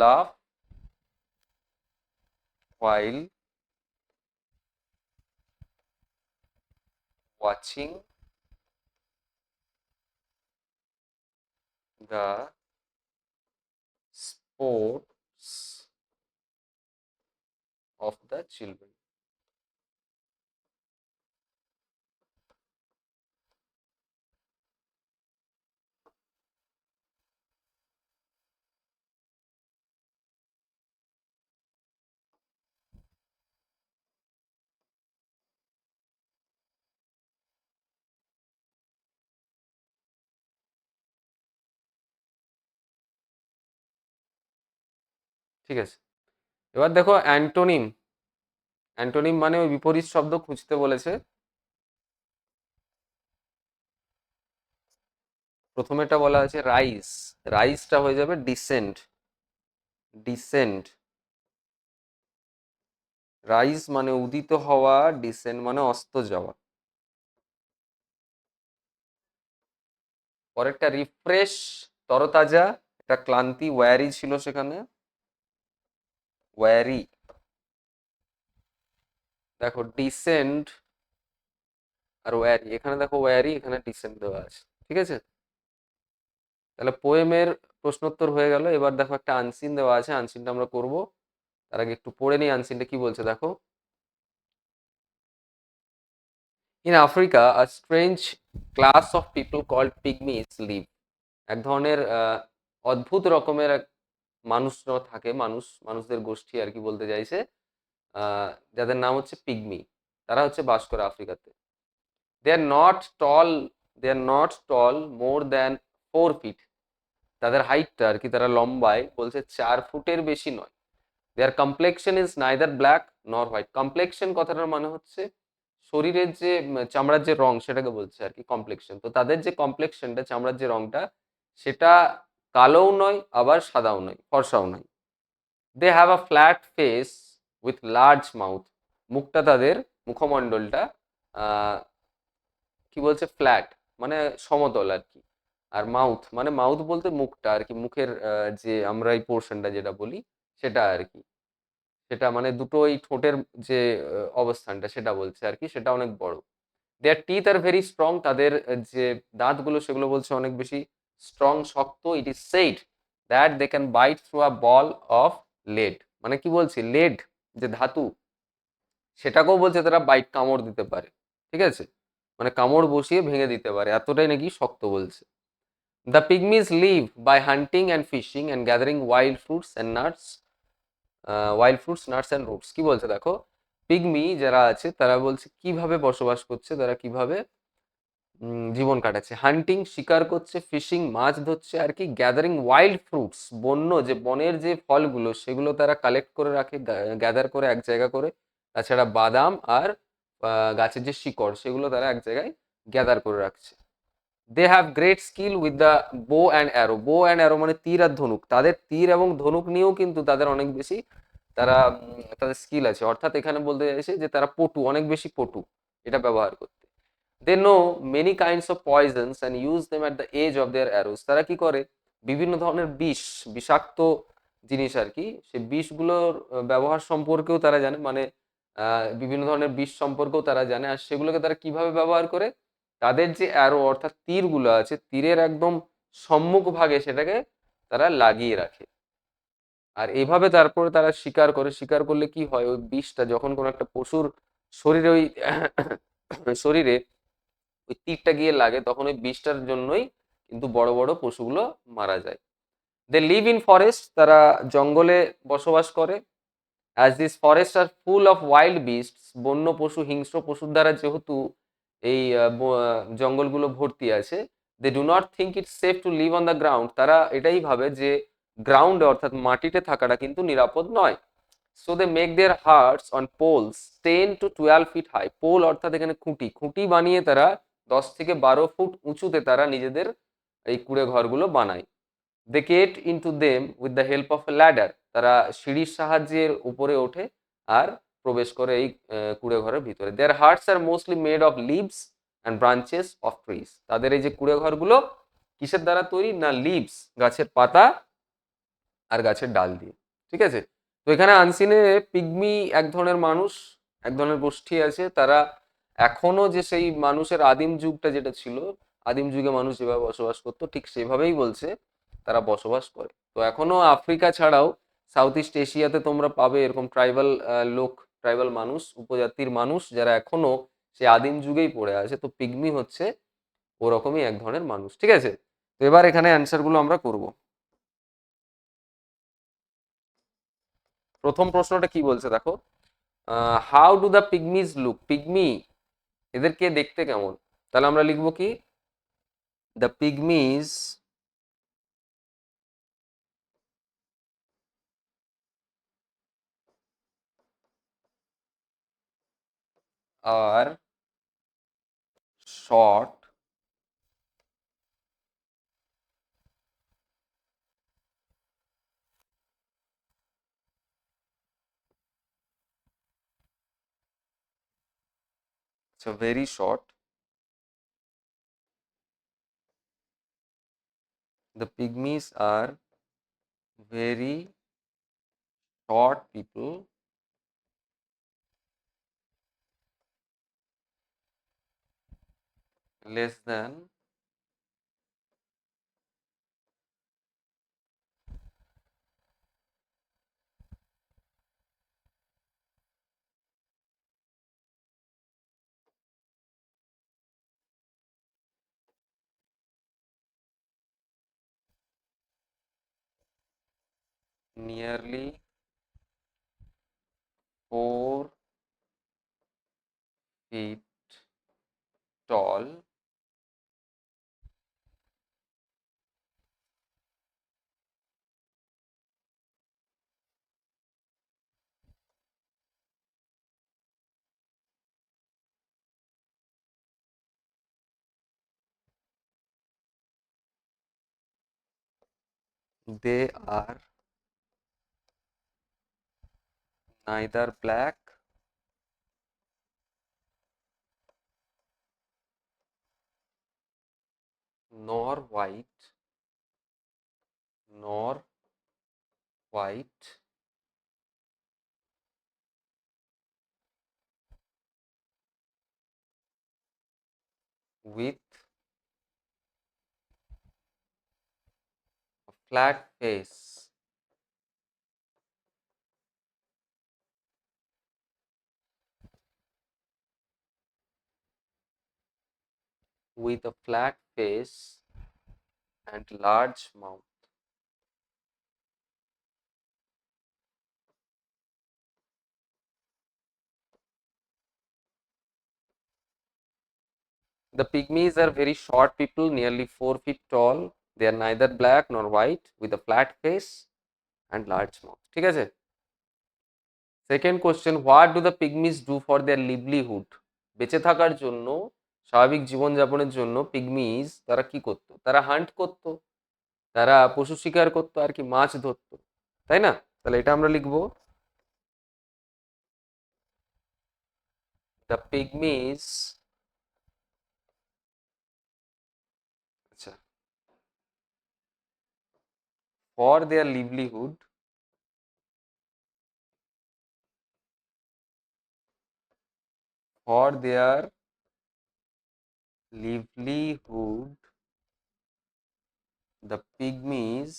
লাফ while watching the sports of the children। ঠিক আছে, এবার দেখো অ্যান্টোনিম। অ্যান্টোনিম মানে ওই বিপরীত শব্দ খুঁজতে বলেছে। প্রথমেটা বলা আছে রাইজ, রাইজটা হয়ে যাবে ডিসেন্ড। ডিসেন্ড, রাইজ মানে উদিত হওয়া, ডিসেন্ড মানে অস্ত যাওয়া। পরেরটা রিফ্রেশ, তরতাজা, একটা ক্লান্তি, ওয়ারি ছিল সেখানে, ওয়ারি। দেখো ডিসেন্ড আর ওয়ারি, এখানে দেখো ওয়ারি, এখানে ডিসেন্ড দেওয়া আছে। ঠিক আছে, তাহলে পোয়েমের প্রশ্নোত্তর হয়ে গেল। এবার দেখো একটা আনসিন দেওয়া আছে, আনসিনটা আমরা করব। তার আগে একটু পড়ে নিই আনসিনটা কি বলছে দেখো। In Africa a strange class of people called pygmies live. এক ধরনের অদ্ভুত রকমের এক মানুষরা থাকে, মানুষদের গোষ্ঠী আর কি বলতে চাইছে, যাদের নাম হচ্ছে পিগমি। তারা হচ্ছে বাস করে আফ্রিকাতে। They are not tall, they are not tall more than 4 feet. তাদের হাইটটা আর কি, তারা লম্বায় বলছে 4 ফুটের বেশি নয়। দেয়ার কমপ্লেকশন ইজ নাইদার ব্ল্যাক নর হোয়াইট। কমপ্লেকশন কথাটার মানে হচ্ছে শরীরের যে চামড়ার যে রং সেটাকে বলছে আর কি কমপ্লেকশন। তো তাদের যে কমপ্লেকশনটা, চামড়ার যে রংটা, সেটা কালোও নয় আবার সাদাও নয়, ফর্সাও নয়। They have a flat face with large mouth. মুখটা তাদের, মুখমণ্ডলটা কি বলছে ফ্ল্যাট মানে সমতল আর কি। আর মাউথ মানে, মাউথ বলতে মুখটা আর কি, মুখের যে আমরা এই পোর্শনটা যেটা বলি সেটা আর কি, সেটা মানে দুটো এই ঠোঁটের যে অবস্থানটা সেটা বলছে আর কি, সেটা অনেক বড়। Their teeth are very strong. তাদের যে দাঁতগুলো সেগুলো বলছে অনেক বেশি স্ট্রং, শক্ত। It is said that they can bite through a ball of lead. মানে কি বলছি, লেড যে ধাতু, সেটাকেও বলছে তারা বাইট, কামড় দিতে পারে। ঠিক আছে, মানে কামড় বসিয়ে ভেঙে দিতে পারে, এতটাই নাকি শক্ত বলছে। The pygmies live by hunting and fishing and gathering wild fruits and nuts, wild fruits nuts and roots. কি বলছে দেখো, পিগমি যারা আছে তারা বলছে কিভাবে বসবাস করছে, তারা কিভাবে জীবন কাটাচ্ছে। হান্টিং শিকার করছে, ফিশিং মাছ ধরছে, আর কি গ্যাদারিং ওয়াইল্ড ফ্রুটস বন্য যে বনের যে ফলগুলো সেগুলো তারা কালেক্ট করে রাখে, গ্যাদার করে এক জায়গা করে। তাছাড়া বাদাম আর গাছের যে শিকড় সেগুলো তারা এক জায়গায় গ্যাদার করে রাখছে। They have great skill with the bow and arrow. Bow and arrow মানে তীর আর ধনুক। তাদের তীর এবং ধনুক নিয়েও কিন্তু তাদের অনেক বেশি, তারা তাদের স্কিল আছে। অর্থাৎ এখানে বলতে চাইছে যে তারা পটু, অনেক বেশি পটু এটা ব্যবহার করতে। They know many kinds of poisons and use them at the edge of their arrows. তারা কি করে, বিভিন্ন ধরনের বিষ, বিষাক্ত জিনিস আর কি, সেই বিষগুলোর ব্যবহার সম্পর্কেও তারা জানে। মানে বিভিন্ন ধরনের বিষ সম্পর্কেও তারা জানে। আর সেগুলোকে তারা কিভাবে ব্যবহার করে, তাদের যে অ্যারো অর্থাৎ তীরগুলো আছে, তীরের একদম সম্মুখ ভাগে সেটাকে তারা লাগিয়ে রাখে। আর এইভাবে তারপরে তারা শিকার করে। শিকার করলে কি হয়, ওই বিষটা যখন কোনো একটা পশুর শরীরে ওই শরীরে ওই তীরটা গিয়ে লাগে, তখন ওই বিষটার জন্যই কিন্তু বড় বড় পশুগুলো মারা যায়। দে লিভ ইন ফরেস্ট, তারা জঙ্গলে বসবাস করে। As this forest are full of wild beasts, বন্য পশু, হিংস্র পশুর দ্বারা যেহেতু এই জঙ্গলগুলো ভর্তি আছে। They do not think it's safe to live on the ground. তারা এটাই ভাবে যে গ্রাউন্ডে অর্থাৎ মাটিতে থাকাটা কিন্তু নিরাপদ নয়। So they make their huts on poles 10 to 12 feet high. Pole অর্থাৎ এখানে খুঁটি, খুঁটি বানিয়ে তারা 10 থেকে 12 ফুট উঁচুতে তারা নিজেদের এই কুঁড়ে ঘরগুলো বানায়। They get into them with the help of a ladder. তারা সিঁড়ির সাহায্যে উপরে ওঠে আর প্রবেশ করে এই কুঁড়ে ঘরের ভিতরে। Their huts are mostly made of leaves and branches of trees. তাদের এই যে কুঁড়ে ঘরগুলো কিসের দ্বারা তৈরি না, লিভস গাছের পাতা আর গাছের ডাল দিয়ে। ঠিক আছে, তো এখানে আনসিনে পিগমি এক ধরনের মানুষ, এক ধরনের গোষ্ঠী আছে। তারা এখনো যে সেই মানুষের আদিম যুগটা যেটা ছিল, আদিম যুগে মানুষ যেভাবে বসবাস করতো ঠিক সেভাবেই বলছে তারা বসবাস করে। তো এখনো আফ্রিকা ছাড়াও সাউথ ইস্ট এশিয়াতে তোমরা পাবে এরকম ট্রাইবাল লোক, ট্রাইবাল মানুষ, উপজাতির মানুষ যারা এখনো সে আদিম যুগেই পড়ে আছে। তো পিগমি হচ্ছে ওরকমই এক ধরনের মানুষ। ঠিক আছে, তো এবার এখানে অ্যান্সার গুলো আমরা করব। প্রথম প্রশ্নটা কি বলছে দেখো, how do the পিগমিজ look. Pygmy এদেরকে দেখতে কেমন, তাহলে আমরা লিখবো কি, the পিগমিজ are short so very short. The pygmies are very short people less than 4 feet tall. They are neither black nor white nor white with a flat face. With a flat face and large mouth. The pygmies are very short people, nearly 4 feet tall. They are neither black nor white, with a flat face and large mouth. ঠিক আছে? Second question, what do the pygmies do for their livelihood? বেঁচে থাকার জন্য, স্বাভাবিক জীবনযাপনের জন্য পিগমিজ তারা কি করতো? তারা হান্ট করতো, তারা পশু শিকার করতো আর কি, মাছ ধরতো, তাই না? তাহলে এটা আমরা লিখবো, the pygmies, আচ্ছা, for their livelihood, for their livelihood, the pygmies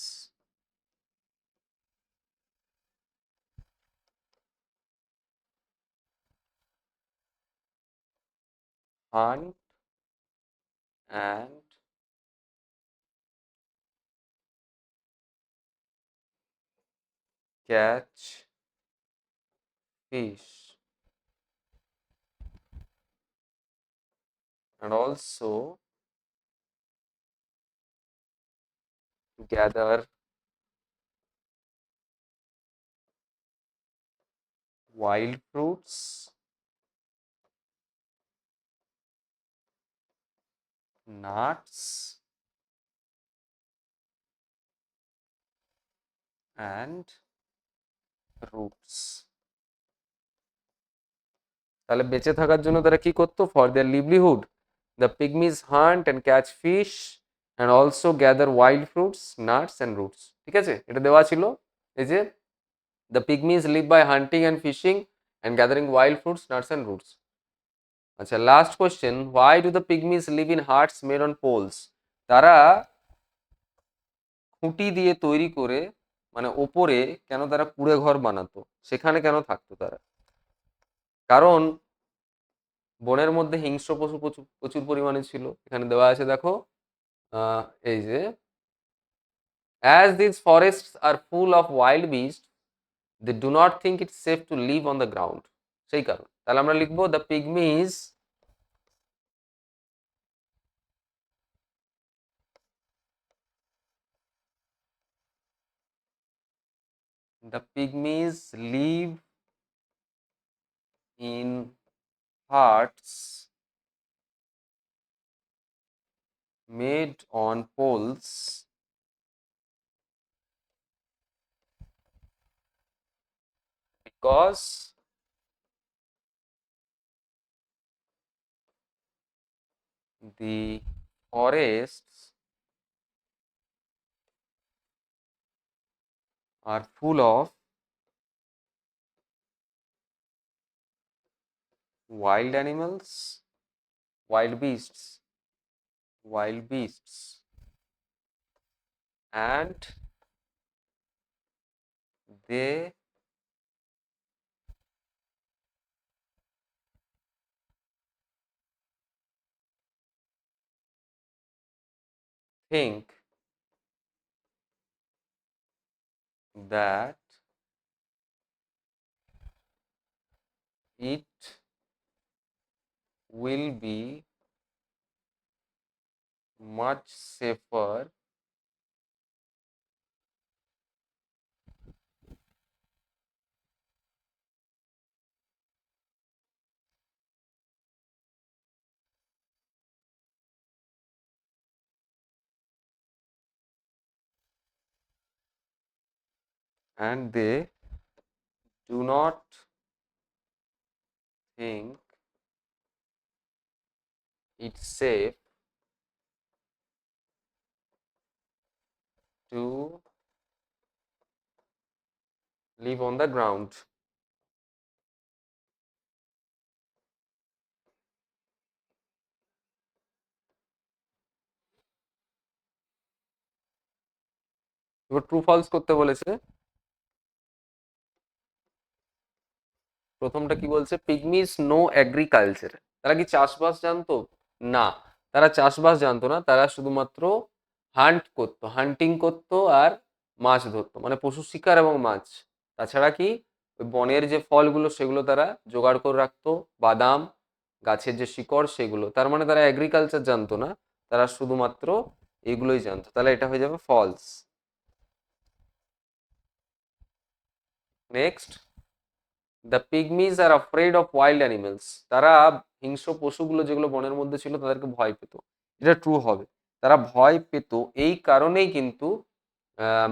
hunt and catch fish and also gather wild fruits, nuts and roots. তাহলে বেঁচে থাকার জন্য তারা কি করতো? For their livelihood the pygmies hunt and catch fish and also gather wild fruits, nuts and roots. ঠিক আছে, এটা দেওয়া ছিল, এই যে the pygmies live by hunting and fishing and gathering wild fruits, nuts and roots. আচ্ছা, last question, why do the pygmies live in huts made on poles? তারা খুঁটি দিয়ে তৈরি করে, মানে ওপরে কেন তারা কুঁড়ে ঘর বানাতো, সেখানে কেন থাকতো তারা? কারণ বনের মধ্যে হিংস্র পশু প্রচুর প্রচুর পরিমাণে ছিল, এখানে দেওয়া আছে দেখো, এই যে as this forests are full of wild beast they do not think it's safe to live on the ground. সেই কারণ, তাহলে আমরা লিখবো the pygmies live in hearts made on poles because the forests are full of wild animals, wild beasts, wild beasts, and they think that it will be much safer and they do not think it's safe to live on the ground. এবার true false করতে বলেছে। প্রথমটা কি বলছে, পিগমিস no agriculture, তারা কি চাষবাস জানতো? না, তারা চাষবাস জানতো না, তারা শুধুমাত্র হান্ট করতো, হান্টিং করতো আর মাছ ধরতো, মানে পশু শিকার এবং মাছ। তাছাড়া কি ওই বনের যে ফলগুলো সেগুলো তারা জোগাড় করে রাখতো, বাদাম গাছের যে শিকড় সেগুলো, তার মানে তারা এগ্রিকালচার জানতো না, তারা শুধুমাত্র এগুলোই জানতো। তাহলে এটা হয়ে যাবে false. Next, the pygmies are afraid of wild animals, তারা হিংস্র পশুগুলো যেগুলো বনের মধ্যে ছিল তাদেরকে ভয় পেত। এটা ট্রু হবে, তারা ভয় পেত এই কারণেই কিন্তু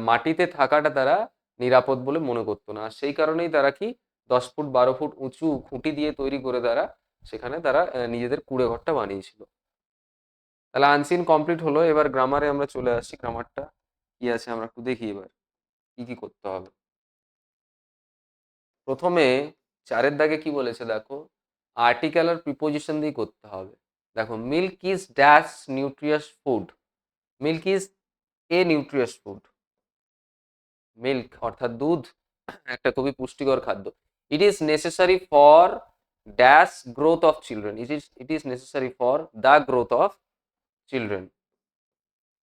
মাটিতে থাকাটা তারা নিরাপদ বলে মনে করতো না, আর সেই কারণেই তারা কি 10 ফুট 12 ফুট উঁচু খুঁটি দিয়ে তৈরি করে তারা সেখানে তারা নিজেদের কুঁড়ে ঘরটা বানিয়েছিল। তাহলে আনসিন কমপ্লিট হলো। এবার গ্রামারে আমরা চলে আসছি, গ্রামারটা কি আছে আমরা একটু দেখি এবার কি কি করতে হবে। প্রথমে 4-এর দাগে কি বলেছে দেখো, আর্টিকেল আর প্রিপোজিশন দিয়ে করতে হবে। দেখো, milk is dash nutritious food, milk is a nutritious food, milk অর্থাৎ দুধ একটা খুবই পুষ্টিকর খাদ্য। It is necessary for dash growth of children, it is necessary for the growth of children,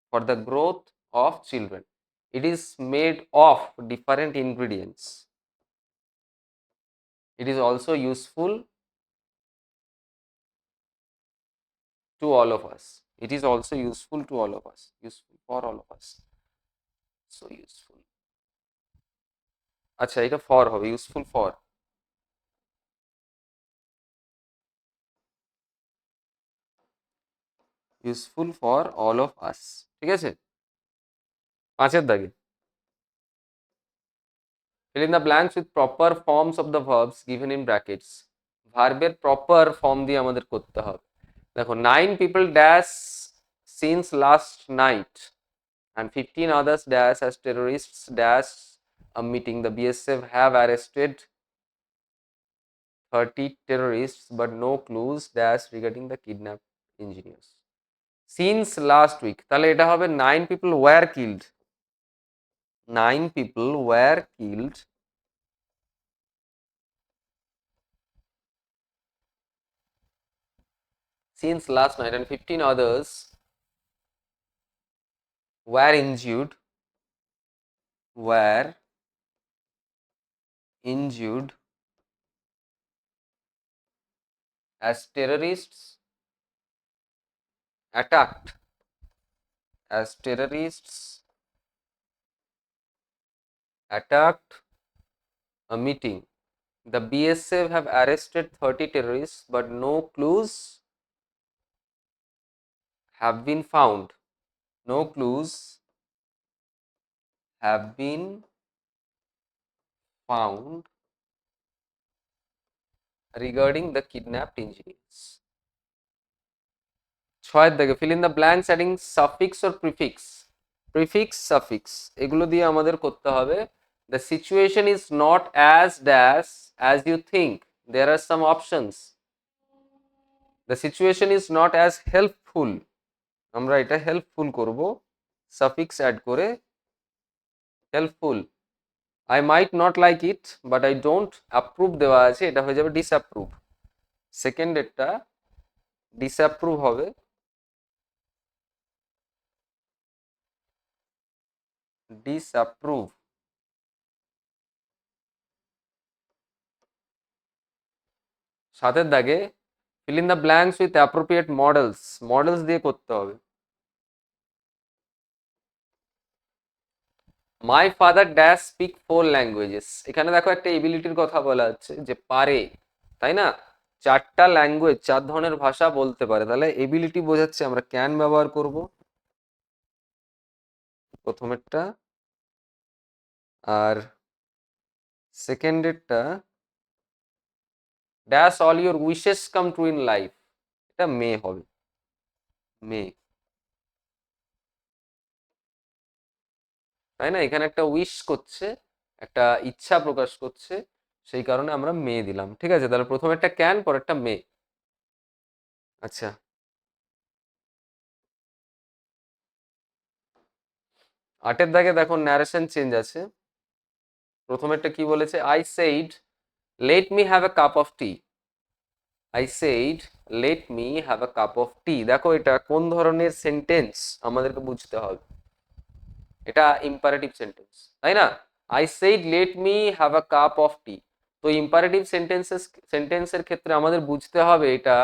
for the growth of children, it is made of different ingredients, it is also useful to all of us, it is also useful to all of us, useful for all of us, so useful। আচ্ছা, এটা for হবে, useful for, useful for all of us. ঠিক আছে, 5-এর দাগে, fill in the blanks with proper forms of the verbs given in brackets, ভার্বের proper form দিয়ে আমাদের করতে হবে। দেখো, 9 people dash since last night and 15 others dash as terrorists dash a meeting, the BSF have arrested 30 terrorists but no clues dash regarding the kidnapped engineers since last week, তাহলে এটা হবে 9 people were killed, 9 people were killed since last night and 15 others were injured as terrorists attacked, as terrorists attacked a meeting, The BSF have arrested 30 terrorists, but no clues have been found. No clues have been found regarding the kidnapped engineers. 6 থেকে fill in the blanks adding suffix or prefix. Prefix, suffix এগুলো দিয়ে আমাদের করতে হবে। The situation is not as dash as you think. There are some options. The situation is not as helpful. আমরা এটা helpful করব, suffix add করে helpful. I might not like it, but I don't approve দেওয়া আছে, এটা হয়ে যাবে disapprove. Second এটা disapprove হবে, disapprove. সাতের দাগে fill in the blanks with appropriate models. Models দিয়ে করতে হবে। My father dash speak 4 languages. এখানে দেখো একটা এবিলিটির কথা বলা হচ্ছে যে পারে, তাই না? 4টা ল্যাঙ্গুয়েজ, 4 ধরনের ভাষা বলতে পারে, তাহলে এবিলিটি বোঝাচ্ছে আমরা ক্যান ব্যবহার করব প্রথমেরটা, আর সেকেন্ডেরটা dash all your wishes come true in life, এটা মে হবে, মে, তাই না? এখানে একটা উইশ করছে, একটা ইচ্ছা প্রকাশ করছে, সেই কারণে আমরা মে দিলাম। ঠিক আছে, তাহলে প্রথমে একটা ক্যান, পরেরটা মে। আচ্ছা, 8এর দাগে দেখো ন্যারেশন চেঞ্জ আছে। প্রথমেরটা কি বলেছে? I said let me have a cup of tea. I said let me have a cup of tea. দেখো এটা কোন ধরনের সেন্টেন্স আমাদেরকে বুঝতে হবে। এটা ইম্পারেটিভ সেন্টেন্স, তাই না? I said let me have a cup of tea. তো ইম্পারেটিভ সেন্টেন্সের ক্ষেত্রে আমাদের বুঝতে হবে এটা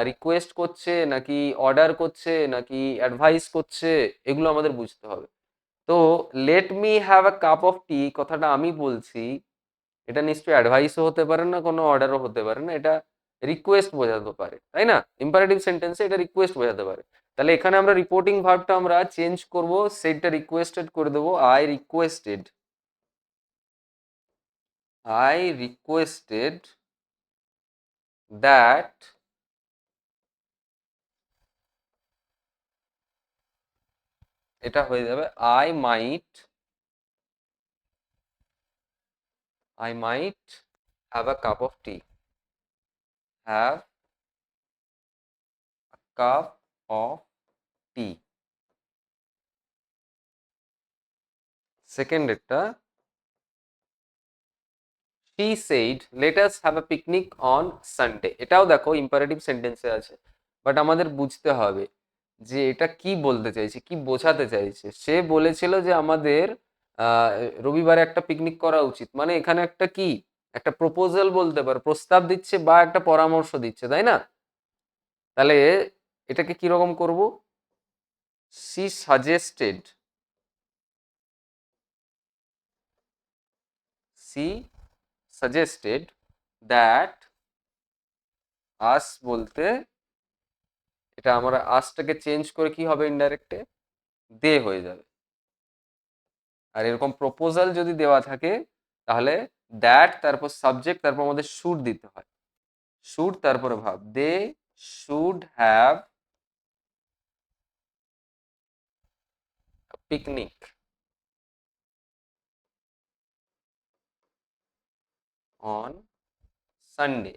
রিকোয়েস্ট করছে নাকি অর্ডার করছে নাকি অ্যাডভাইস করছে, এগুলো আমাদের বুঝতে হবে। তো let me have a cup of tea কথাটা আমি বলছি, এটা নিশ্চয়ই অ্যাডভাইসও হতে পারে না, কোনো অর্ডারও হতে পারে না, এটা রিকোয়েস্ট বোঝাতে পারে, তাই না? ইম্পারেটিভ সেন্টেন্সে এটা রিকোয়েস্ট বোঝাতে পারে। তাহলে এখানে আমরা রিপোর্টিং ভার্বটা আমরা চেঞ্জ করব, সেটা রিকোয়েস্টেড করে দেবো, I requested, I requested that এটা হয়ে যাবে I might have a cup of T, have cup of T. Second এটা she said let us have a picnic on Sunday. এটাও দেখো ইম্পারেটিভ সেন্টেন্সে আছে, বাট আমাদের বুঝতে হবে যে এটা কি বলতে চাইছে, কি বোঝাতে চাইছে। সে বলেছিল যে আমাদের রবিবারে একটা পিকনিক করা উচিত, মানে এখানে একটা কি, একটা প্রপোজাল বলতে পারো, প্রস্তাব দিচ্ছে বা একটা পরামর্শ দিচ্ছে, তাই না? তাহলে এটাকে কিরকম করব? she suggested, she suggested that us বলতে এটা আমরা আসটাকে চেঞ্জ করে কি হবে, ইনডাইরেক্টে দে হয়ে যাবে। আর এরকম প্রপোজাল যদি দেওয়া থাকে তাহলে দ্যাট তারপর সাবজেক্ট তারপর আমাদের শুড দিতে হয়, শুড তারপরে ভাব, they should have picnic on Sunday.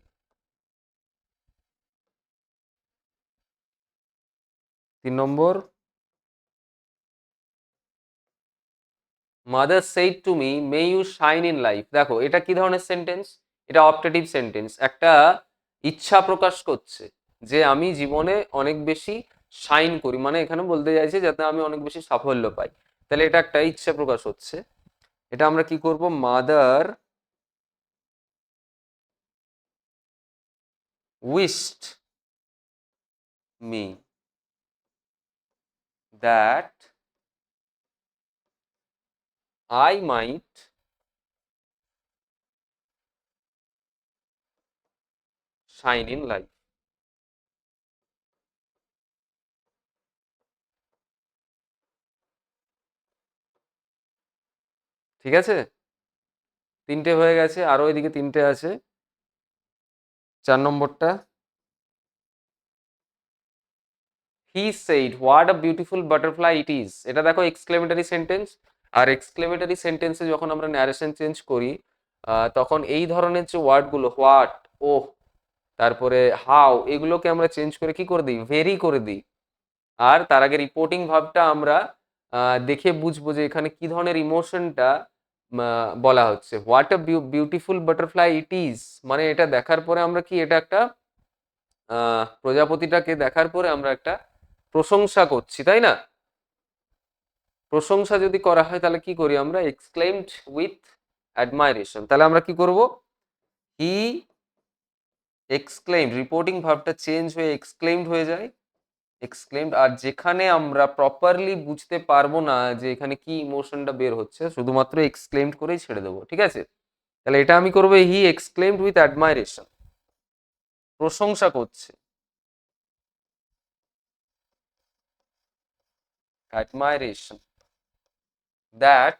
3 নম্বর, mother said to me may you shine in life. দেখো এটা কি ধরনের সেন্টেন্স? এটা অপটেটিভ সেন্টেন্স, একটা ইচ্ছা প্রকাশ করছে যে আমি জীবনে অনেক বেশি শাইন করি, মানে এখানে বলতে চাইছে যাতে আমি অনেক বেশি সাফল্য পাই। তাহলে এটা একটা ইচ্ছা প্রকাশ হচ্ছে, এটা আমরা কি করব? Mother wished me that I might shine in life. ঠিক আছে, তিনটে হয়ে গেছে, আরো এদিকে তিনটে আছে। 4 নম্বরটা, he said what a beautiful butterfly it is. এটা দেখো এক্সক্লেমেটরি সেন্টেন্স, আর এক্সক্লেমেটরি সেন্টেন্সে যখন আমরা ন্যারেশন চেঞ্জ করি তখন এই ধরনের যে ওয়ার্ডগুলো হোয়াট, ও, তারপরে হাউ, এগুলোকে আমরা চেঞ্জ করে কি করে দিই, ভেরি করে দিই। আর তার আগে রিপোর্টিং ভাবটা আমরা দেখে বুঝবো যে এখানে কি ধরনের ইমোশনটা বলা হচ্ছে। What a beautiful butterfly it is, মানে এটা দেখার পরে আমরা কি, এটা একটা প্রজাপতিটাকে দেখার পরে আমরা একটা প্রশংসা করছি, তাই না? প্রশংসা যদি করা হয় তাহলে কি করি আমরা, এক্সক্লেইমড উইথ অ্যাডমাইরেশন। তাহলে আমরা কি করব, হি এক্সক্লেইমড, রিপোর্টিং ভার্বটা চেঞ্জ হয়ে এক্সক্লেইমড হয়ে যায়, এক্সক্লেইমড। আর যেখানে আমরা প্রপারলি বুঝতে পারবো না যে এখানে কি ইমোশনটা বের হচ্ছে, শুধুমাত্র এক্সক্লেইমড করেই ছেড়ে দেবো, ঠিক আছে? তাহলে এটা আমি করবো, হি এক্সক্লেইমড উইথ অ্যাডমাইরেশন, প্রশংসা করছে, অ্যাডমাইরেশন, দ্যাট,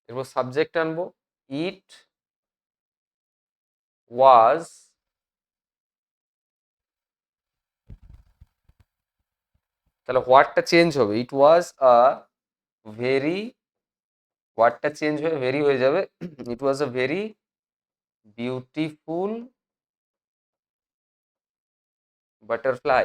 এরপর সাবজেক্ট আনবো, ইট ওয়াজ, তাহলে হোয়াটটা চেঞ্জ হবে, ইট ওয়াজ আ ভেরি, হোয়াটটা চেঞ্জ হয়ে ভেরি হয়ে যাবে, it was a very beautiful butterfly.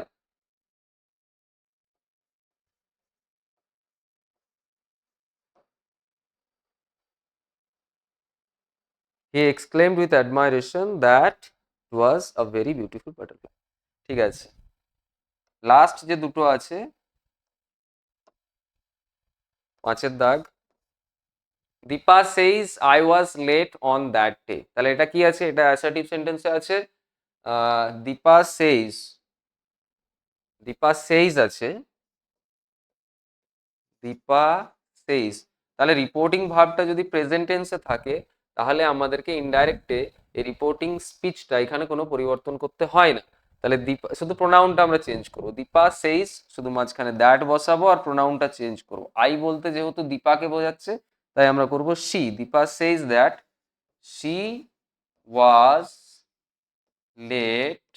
He exclaimed with admiration that was a very beautiful butterfly. ঠিক আছে, লাস্ট যে দুটো আছে, 5-এর দাগ, Deepa says I was late on that day. তাহলে এটা কি আছে, এটা অ্যাসার্টিভ সেন্টেন্সে আছে। দীপা সেইজ, দীপা সেইজ আছে, দীপা সেইজ। তাহলে রিপোর্টিং ভার্বটা যদি প্রেজেন্ট টেন্সে থাকে তাহলে আমাদেরকে ইনডাইরেক্টে এই রিপোর্টিং স্পিচটা এখানে কোনো পরিবর্তন করতে হয় না। তাহলে দীপা, শুধু প্রোনাউনটা আমরা চেঞ্জ করবো, দীপা সেইজ, শুধু মাঝখানে দ্যাট বসাবো আর প্রোনাউনটা চেঞ্জ করবো। আই বলতে যেহেতু দীপাকে বোঝাচ্ছে তাই আমরা করব she. Deepa says that she was late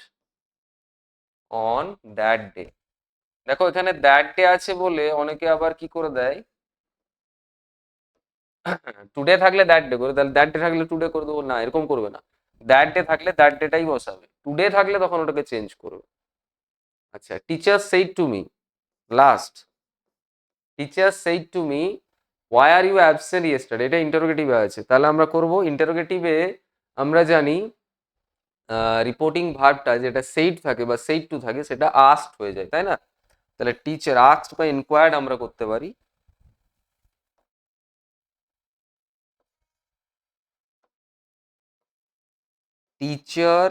on that day. দেখো এখানে দ্যাট ডে আছে বলে অনেকে আবার কি করে দেয়, টুডে থাকলে দ্যাট ডে করে, তাহলে দ্যাট ডে থাকলে টুডে করে দেবো, না এরকম করবে না। দ্যাট ডে থাকলে দ্যাট ডেটাই বসাবে, টুডে থাকলে তখন ওটাকে চেঞ্জ করবে। আচ্ছা, teacher said to me, last, teacher said to me why are you absent yesterday. এটা ইন্টারোগেটিভে আছে, তাহলে আমরা করব ইন্টারোগেটিভে, আমরা জানি রিপোর্টিং ভার্বটা যেটা সেইড থাকে বা সেইড টু থাকে সেটা আস্কড হয়ে যায়, তাই না? তাহলে টিচার আস্কড বা ইনকোয়ার্ড আমরা করতে পারি। টিচার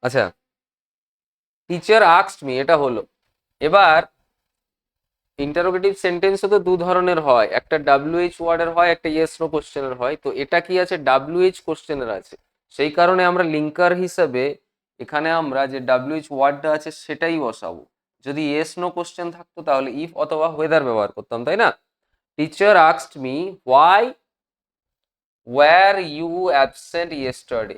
আচ্ছা, টিচার আস্কড মি, এটা হলো। এবার ইন্টারোগেটিভ সেন্টেন্সও তো দু ধরনের হয়, একটা ডাব্লিউএইচ ওয়ার্ডের হয়, একটা ইয়েস নো কোশ্চেনের হয়। তো এটা কি আছে, ডাব্লিউএইচ কোশ্চেনের আছে, সেই কারণে আমরা লিঙ্কার হিসাবে এখানে আমরা যে ডাব্লিউএইচ ওয়ার্ডটা আছে সেটাই বসাবো। যদি ইয়েস নো কোশ্চেন থাকতো তাহলে ইফ অথবা ওয়েদার ব্যবহার করতাম, তাই না? Teacher asked me why were you absent yesterday.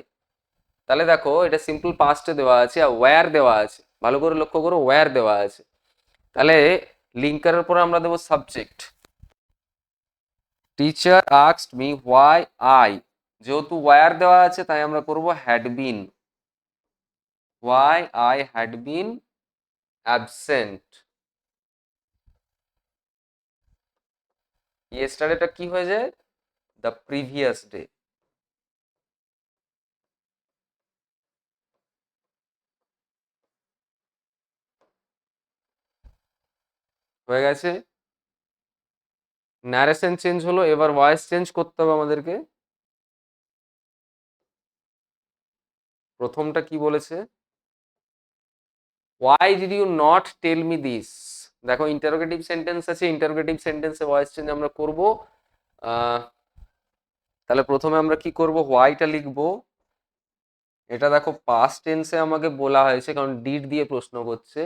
তাহলে দেখো এটা সিম্পল পাস্টে দেওয়া আছে আর ওয়্যার দেওয়া আছে, ভালো করে লক্ষ্য করো, ওয়্যার দেওয়া আছে। তাহলে লিঙ্কারের পরে আমরা দেবো subject, teacher asked me why I, যেহেতু ওয়্যার দেওয়া আছে তাই আমরা করব had been, why I had been absent ইয়েস্টারডেটা কি হয়ে যায়, দ্য প্রিভিয়াস ডে। হয়ে গেছে, ন্যারেশন চেঞ্জ হলো, এবার ভয়েস চেঞ্জ করতে হবে আমাদেরকে। প্রথমটা কি বলেছে, why did you not tell me this. দেখো ইন্টারোগেটিভ সেন্টেন্স আছে, ইন্টারোগেটিভ সেন্টেন্সে ভয়েস চেঞ্জ আমরা করব। তাহলে প্রথমে আমরা কি করব, হোয়াইটা লিখবো। এটা দেখো পাস্ট টেন্সে আমাকে বলা হয়েছে কারণ ডিড দিয়ে প্রশ্ন করছে।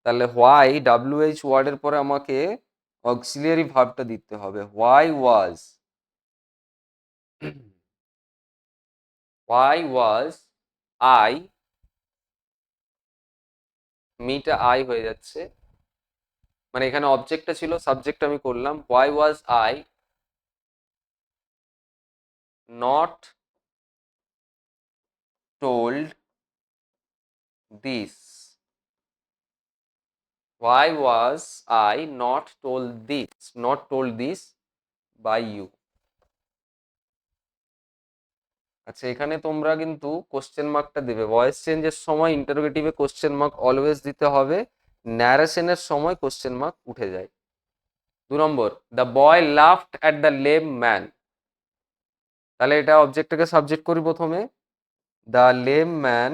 তাহলে হোয়াই WH ওয়ার্ডের পরে আমাকে অক্সিলিয়ারি ভার্বটা দিতে হবে। হোয়াই ওয়াজ আই, মিটা আই হয়ে যাচ্ছে, মানে এখানে অবজেক্টটা ছিল, সাবজেক্ট আমি করলাম। Why was I not told this, why was I not told this by you. আচ্ছা, এখানে তোমরা কিন্তু কোশ্চেন মার্কটা দেবে। ভয়েস চেঞ্জের সময় ইন্টারোগেটিভে কোশ্চেন মার্ক অলওয়েজ দিতে হবে, ন্যারেশনের সময় কোশ্চেন মার্ক উঠে যায়। 2 নম্বর, the boy laughed at the lame man. তাহলে এটা অবজেক্টটাকে সাবজেক্ট করি প্রথমে। দ্য লেম ম্যান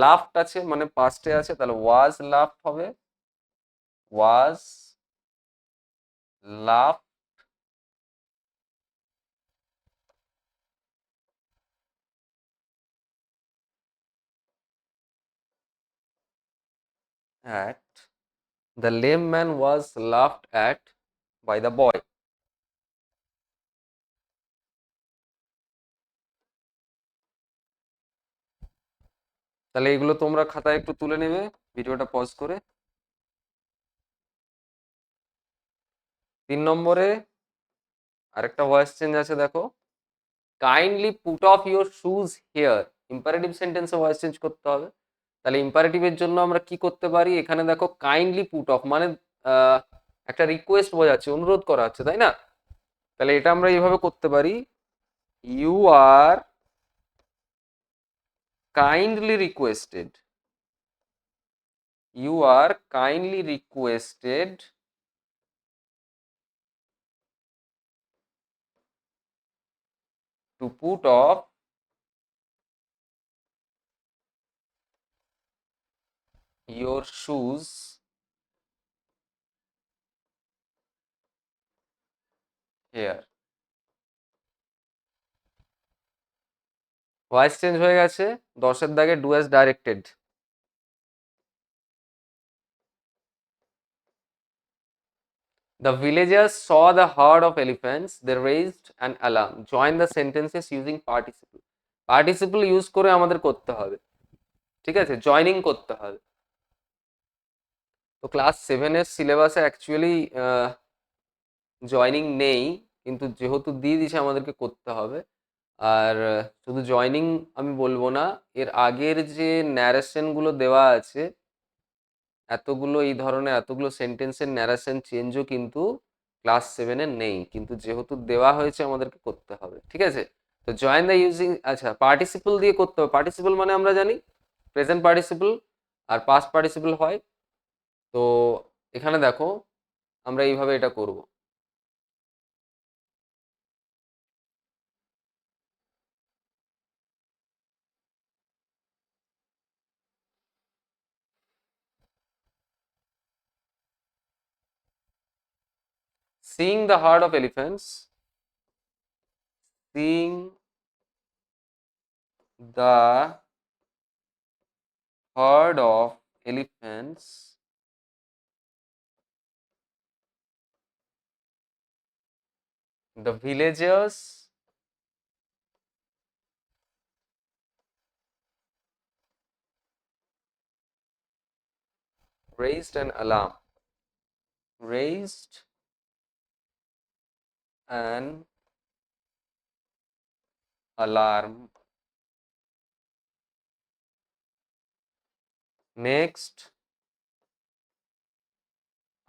লাফড আছে মানে পাস্টে আছে, তাহলে ওয়াজ লাফড হবে। ওয়াজ লাফ at, the lame man was laughed at by the boy. তাহলে এগুলো তোমরা খাতায় একটু তুলে নেবে ভিডিওটা পজ করে। 3 নম্বরে আরেকটা ভয়েস চেঞ্জ আছে দেখো, kindly put off your shoes here. Imperative সেন্টেন্সে ভয়েস চেঞ্জ করতে হবে। তাহলে ইম্পারেটিভের জন্য আমরা কি করতে পারি, এখানে দেখো কাইন্ডলি পুট অফ মানে আহ, একটা রিকোয়েস্ট বোঝাচ্ছে, অনুরোধ করা হচ্ছে, তাই না? তাহলে এটা আমরা এইভাবে করতে পারি, you are kindly requested, you are kindly requested to put off your shoes here. Voice change হয়ে গেছে। 10-এর দাগে do as directed. The villagers saw the herd of elephants. They raised an alarm. Join the sentences using participle. Participle use করে আমাদের করতে হবে, ঠিক আছে, জয়নিং করতে হবে। তো ক্লাস 7-এর সিলেবাসে অ্যাকচুয়ালি জয়নিং নেই, কিন্তু যেহেতু দিয়ে দিছে আমাদেরকে করতে হবে। আর শুধু জয়নিং আমি বলবো না, এর আগের যে ন্যারেশনগুলো দেওয়া আছে, এতগুলো এই ধরনের এতগুলো সেন্টেন্সের ন্যারেশন চেঞ্জও কিন্তু ক্লাস 7-এর নেই, কিন্তু যেহেতু দেওয়া হয়েছে আমাদেরকে করতে হবে, ঠিক আছে। তো জয়েন দ্য ইউজিং, আচ্ছা পার্টিসিপল দিয়ে করতে হবে। পার্টিসিপল মানে আমরা জানি প্রেজেন্ট পার্টিসিপল আর পাস্ট পার্টিসিপল হয়। তো এখানে দেখো আমরা এইভাবে এটা করব। Seeing the herd of elephants, seeing the herd of elephants the villagers raised an alarm, raised an alarm. Next,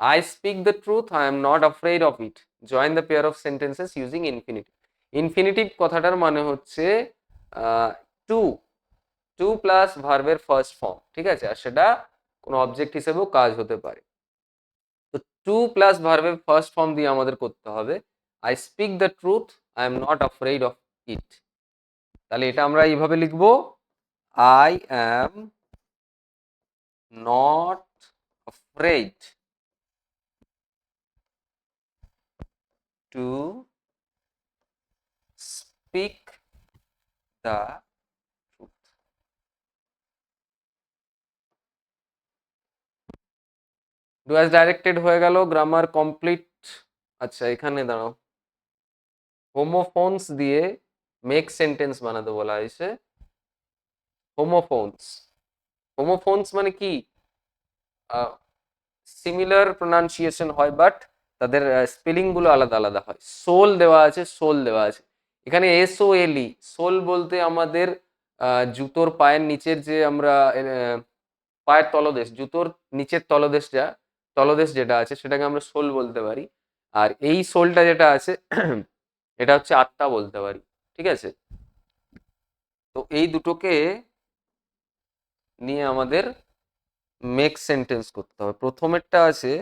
I speak the truth, I am not afraid of it. Join the pair of sentences using infinitive. Infinitive কথাটার মানে হচ্ছে two, two plus ভার্বের first form, ঠিক আছে, আর সেটা কোনো object হিসেবেও কাজ হতে পারে। তো টু প্লাস ভার্বের ফার্স্ট ফর্ম দিয়ে আমাদের করতে হবে, I speak the truth, I am not afraid of it. তাহলে এটা আমরা এইভাবে লিখবো, I am not afraid to speak the truth. Do as directed হয়ে গেল, গ্রামার কমপ্লিট। আচ্ছা এখানে দাঁড়াও, হোমোফোনস দিয়ে মেক সেন্টেন্স বানাতে বলা হয়েছে। হোমোফোনস, হোমোফোনস মানে কি, সিমিলার প্রোনাউন্সিয়েশন হয় বাট তাদের স্পেলিং গুলো আলাদা আলাদা হয়। সোল দেওয়া আছে, সোল দেওয়া আছে, এখানে SOLE, সোল বলতে আমাদের জুতোর পায়ের নিচের যে আমরা পায়ের তলদেশ, জুতোর নিচের তলদেশ যেটা আছে সেটাকে আমরা সোল বলতে পারি। আর এই সোলটা যেটা আছে এটা হচ্ছে আত্মা বলতে পারি, ঠিক আছে। তো এই দুটোকে নিয়ে আমাদের মেক সেন্টেন্স করতে হবে। প্রথমেরটা আছে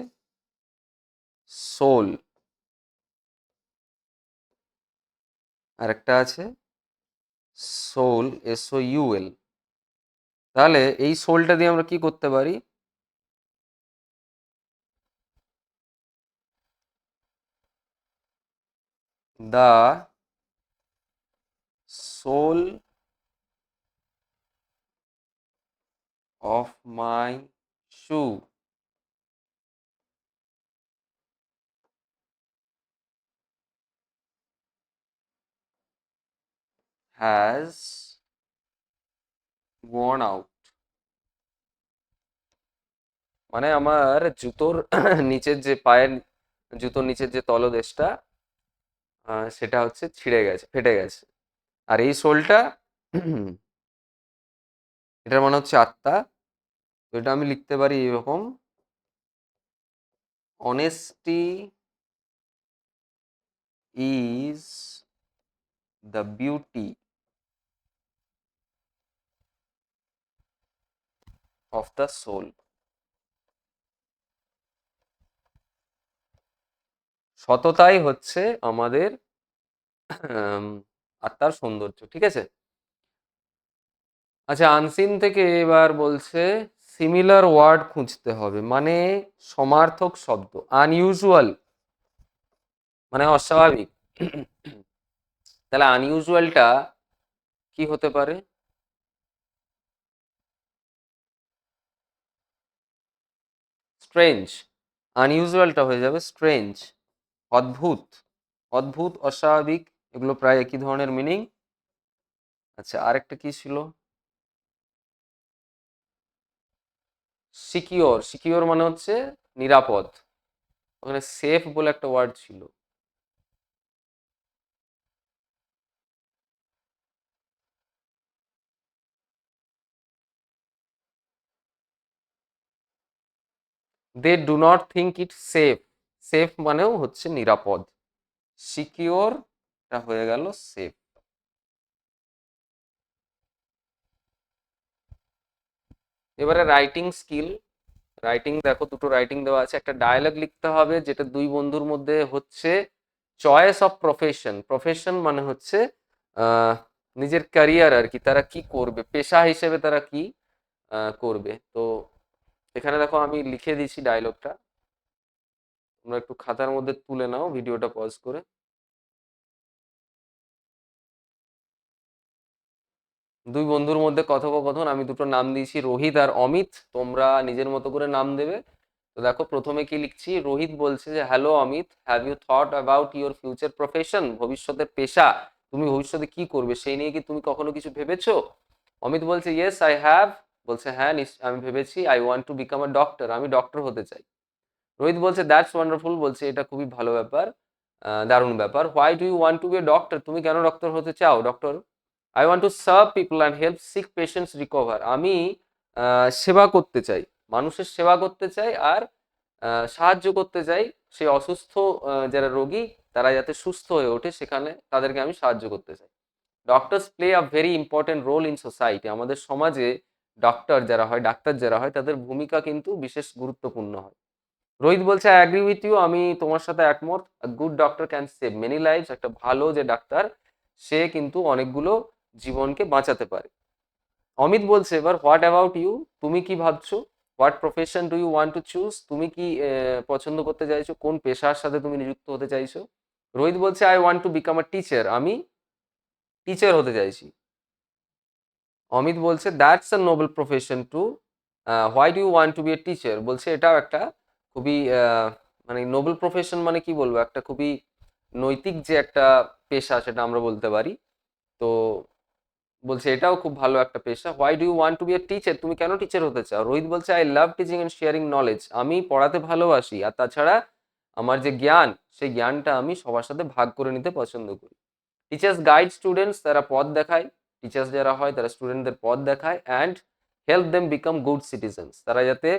সোল, আর একটা আছে সোল, SOUL। তাহলে এই সোলটা দিয়ে আমরা কি করতে পারি, the sole of my shoe has worn out। মানে আমার জুতোর নিচের যে পায়ের, জুতোর নিচের যে তলদেশটা সেটা হচ্ছে ছিঁড়ে গেছে, ফেটে গেছে। আর এই সোলটা এটার মানে হচ্ছে আত্মা। তো এটা আমি লিখতে পারি এরকম, honesty is the beauty of the soul. সততাই হচ্ছে আমাদের আত্মার সৌন্দর্য, ঠিক আছে। আচ্ছা আনসিন থেকে এবার বলছে সিমিলার ওয়ার্ড খুঁজতে হবে, মানে সমার্থক শব্দ। আনইউজুয়াল মানে অস্বাভাবিক, তাহলে আনইউজুয়ালটা কি হতে পারে, স্ট্রেঞ্জ। আনইউজুয়ালটা হয়ে যাবে স্ট্রেঞ্জ, অদ্ভুত, অদ্ভুত, অস্বাভাবিক, এগুলো প্রায় একই ধরনের মিনিং। আচ্ছা আরেকটা কি ছিল, সিকিওর। সিকিওর মানে হচ্ছে নিরাপদ, ওখানে সেফ বলে একটা ওয়ার্ড ছিল। They do not think it safe, safe মানেও হচ্ছে নিরাপদ, সিকিওর টা হয়ে গেল সেফ। এবারে রাইটিং স্কিল, রাইটিং দেখো দুটো রাইটিং দেওয়া আছে, একটা ডায়ালগ লিখতে হবে যেটা দুই বন্ধুর মধ্যে হচ্ছে চয়েস অফ প্রফেশন। প্রফেশন মানে হচ্ছে আহ, নিজের ক্যারিয়ার আর কি, তারা কি করবে, পেশা হিসেবে তারা কি করবে। তো এখানে দেখো আমি লিখে দিয়েছি ডায়লগটা, তোমরা একটু খাতার মধ্যে তুলে নাও ভিডিওটা পজ করে। দুই বন্ধুর মধ্যে কথোপকথন, আমি দুটো নাম দিয়েছি রোহিত আর অমিত, তোমরা নিজের মতো করে নাম দেবে। তো দেখো প্রথমে কি লিখছি, রোহিত বলছে যে hello Amit, have you thought about your future profession, ভবিষ্যতের পেশা, তুমি ভবিষ্যতে কি করবে সেই নিয়ে কি তুমি কখনো কিছু ভেবেছো। অমিত বলছে ইয়েস আই হ্যাভ, বলছে হ্যাঁ আমি ভেবেছি, I want to become a doctor, আমি ডক্টর হতে চাই। রোহিত বলছে দ্যাটস ওয়ান্ডারফুল, বলছে এটা খুবই ভালো ব্যাপার, দারুণ ব্যাপার। Why do you want to be a doctor, তুমি কেন ডক্টর হতে চাও, doctor. I want to serve people and help sick patients recover, আমি সেবা করতে চাই, মানুষের সেবা করতে চাই আর সাহায্য করতে চাই, সেই অসুস্থ যারা রোগী তারা যাতে সুস্থ হয়ে ওঠে সেখানে তাদেরকে আমি সাহায্য করতে চাই। Doctors play a very important role in society, আমাদের সমাজে ডক্টর যারা হয়, ডাক্তার যারা হয় তাদের ভূমিকা কিন্তু বিশেষ গুরুত্বপূর্ণ হয়। রোহিত বলছে আই অ্যাগ্রি উইথ ইউ, আমি তোমার সাথে একমত, good doctor can save many lifes, একটা ভালো যে ডাক্তার সে কিন্তু অনেকগুলো জীবনকে বাঁচাতে পারে। অমিত বলছে এবার হোয়াট অ্যাবাউট ইউ, তুমি কি ভাবছো? What profession do you want to choose, তুমি কি পছন্দ করতে চাইছো, কোন পেশার সাথে তুমি নিযুক্ত হতে চাইছো? রোহিত বলছে I want to become a teacher, আমি টিচার হতে চাইছি। অমিত বলছে that's a noble profession too, why do you want to be a teacher, বলছে এটাও একটা খুবই মানে নোবেল প্রফেশন মানে কি বলবো, একটা খুবই নৈতিক যে একটা পেশা সেটা আমরা বলতে পারি। তো বলছে এটাও খুব ভালো একটা পেশা। Why do you want to be a teacher, তুমি কেন টিচার হতে চাও? রোহিত বলছে I love teaching and sharing knowledge, আমি পড়াতে ভালোবাসি, আর তাছাড়া আমার যে জ্ঞান সেই জ্ঞানটা আমি সবার সাথে ভাগ করে নিতে পছন্দ করি। টিচার্স গাইড স্টুডেন্টস, তারা পথ দেখায়, টিচার্স যারা হয় তারা স্টুডেন্টদের পথ দেখায়, and help them become good citizens, তারা যাতে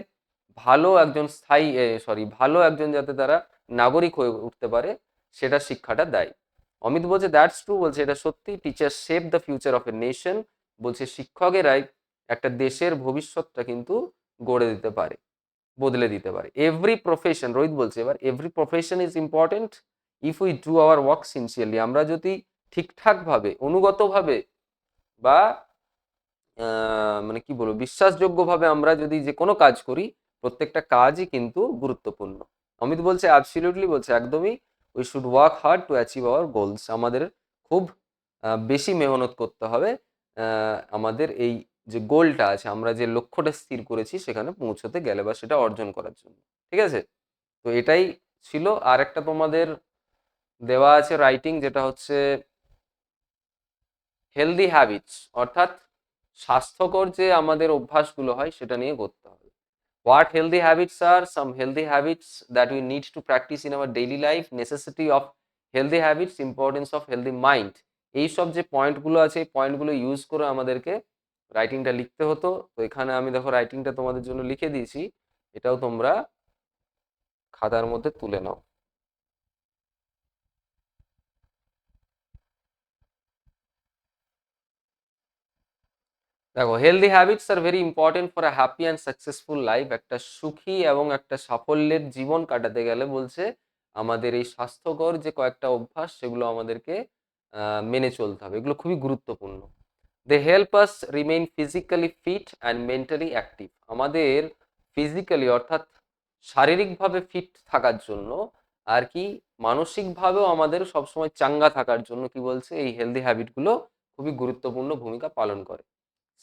ভালো একজন ভালো একজন যাতে তারা নাগরিক হয়ে উঠতে পারে সেটা শিক্ষাটা দেয়। অমিত বলছে দ্যাটস ট্রু, বলছে এটা সত্যি, teacher shape the future of a nation, বলছে শিক্ষকেরাই একটা দেশের ভবিষ্যৎটা কিন্তু গড়ে দিতে পারে, বদলে দিতে পারে। এভরি প্রফেশন, রোহিত বলছে এবার every profession is important if we do our work sincerely, আমরা যদি ঠিকঠাকভাবে অনুগতভাবে বা মানে কি বলবো বিশ্বাসযোগ্যভাবে আমরা যদি যে কোনো কাজ করি, প্রত্যেকটা কাজই কিন্তু গুরুত্বপূর্ণ। অমিত বলছে অ্যাবসলিউটলি, বলছে একদমই, we should work hard to achieve our goals, আমাদের খুব বেশি মেহনত করতে হবে আমাদের এই যে গোলটা আছে, আমরা যে লক্ষ্যটা স্থির করেছি সেখানে পৌঁছতে গেলে বা সেটা অর্জন করার জন্য। ঠিক আছে, তো এটাই ছিল। আর একটা তোমাদের দেওয়া আছে রাইটিং, যেটা হচ্ছে হেলদি হ্যাবিটস, অর্থাৎ স্বাস্থ্যকর যে আমাদের অভ্যাসগুলো হয় সেটা নিয়ে করতে হবে। What healthy habits are some healthy habits that we need to practice in our daily life, necessity of healthy habits, importance of healthy mind, এইসব যে পয়েন্টগুলো আছে এই পয়েন্টগুলো ইউজ করে আমাদেরকে রাইটিংটা লিখতে হতো। তো এখানে আমি দেখো রাইটিংটা তোমাদের জন্য লিখে দিয়েছি, এটাও তোমরা খাতার মধ্যে তুলে নাও। দেখো, healthy habits are very important for a happy and successful life, একটা সুখী এবং একটা সাফল্যের জীবন কাটাতে গেলে বলছে আমাদের এই স্বাস্থ্যকর যে কয়েকটা অভ্যাস সেগুলো আমাদেরকে মেনে চলতে হবে, এগুলো খুবই গুরুত্বপূর্ণ। They help us remain physically fit and mentally active, আমাদের ফিজিক্যালি অর্থাৎ শারীরিকভাবে ফিট থাকার জন্য আর কি মানসিকভাবেও আমাদের সবসময় চাঙ্গা থাকার জন্য কি বলছে এই হেলদি হ্যাবিটগুলো খুবই গুরুত্বপূর্ণ ভূমিকা পালন করে।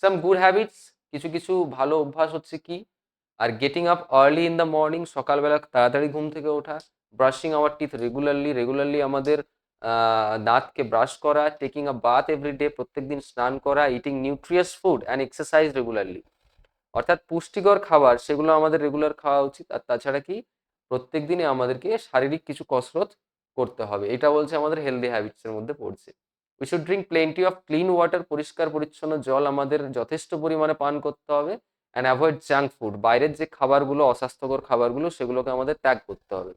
সাম গুড হ্যাবিটস, কিছু কিছু ভালো অভ্যাস হচ্ছে কি, are getting up early in the morning, সকালবেলা তাড়াতাড়ি ঘুম থেকে ওঠা, brushing our teeth regularly, regularly আমাদের দাঁতকে ব্রাশ করা, টেকিং আ বাথ এভরিডে, প্রত্যেকদিন স্নান করা, eating nutritious food and exercise regularly, অর্থাৎ পুষ্টিকর খাবার সেগুলো আমাদের রেগুলার খাওয়া উচিত। আর তাছাড়া কি প্রত্যেক দিনে আমাদেরকে শারীরিক কিছু কসরত করতে হবে, এটা বলছে আমাদের হেলদি হ্যাবিটস এর মধ্যে পড়ছে। We should drink plenty of clean water, পরিষ্কার পরিচ্ছন্ন জল আমাদের যথেষ্ট পরিমাণে পান করতে হবে। অ্যান্ড অ্যাভয়েড জাঙ্ক ফুড, বাইরের যে খাবারগুলো অস্বাস্থ্যকর খাবারগুলো সেগুলোকে আমাদের ত্যাগ করতে হবে।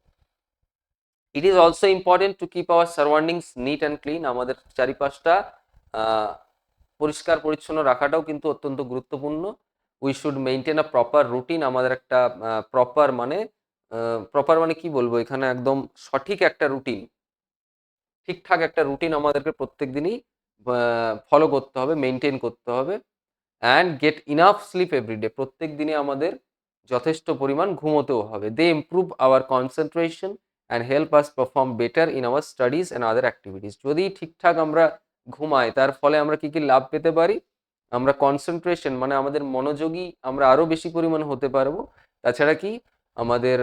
It is also important to keep our surroundings neat and clean, আমাদের চারিপাশটা আহ, পরিষ্কার পরিচ্ছন্ন রাখাটাও কিন্তু অত্যন্ত গুরুত্বপূর্ণ। We should maintain a proper routine, আমাদের একটা প্রপার মানে কি বলবো এখানে, একদম সঠিক একটা রুটিন, ঠিকঠাক একটা রুটিন আমাদেরকে প্রত্যেক দিনই ফলো করতে হবে, মেনটেন করতে হবে। And get enough sleep everyday, প্রত্যেক দিনে আমাদের যথেষ্ট পরিমাণ ঘুমোতেও হবে। They improve our concentration and help us perform better in our studies and other activities, যদি ঠিকঠাক আমরা ঘুমাই তার ফলে আমরা কি কি লাভ পেতে পারি, আমরা কনসেন্ট্রেশন মানে আমাদের মনোযোগী আমরা আরও বেশি পরিমাণ হতে পারবো। তাছাড়া কি আমাদের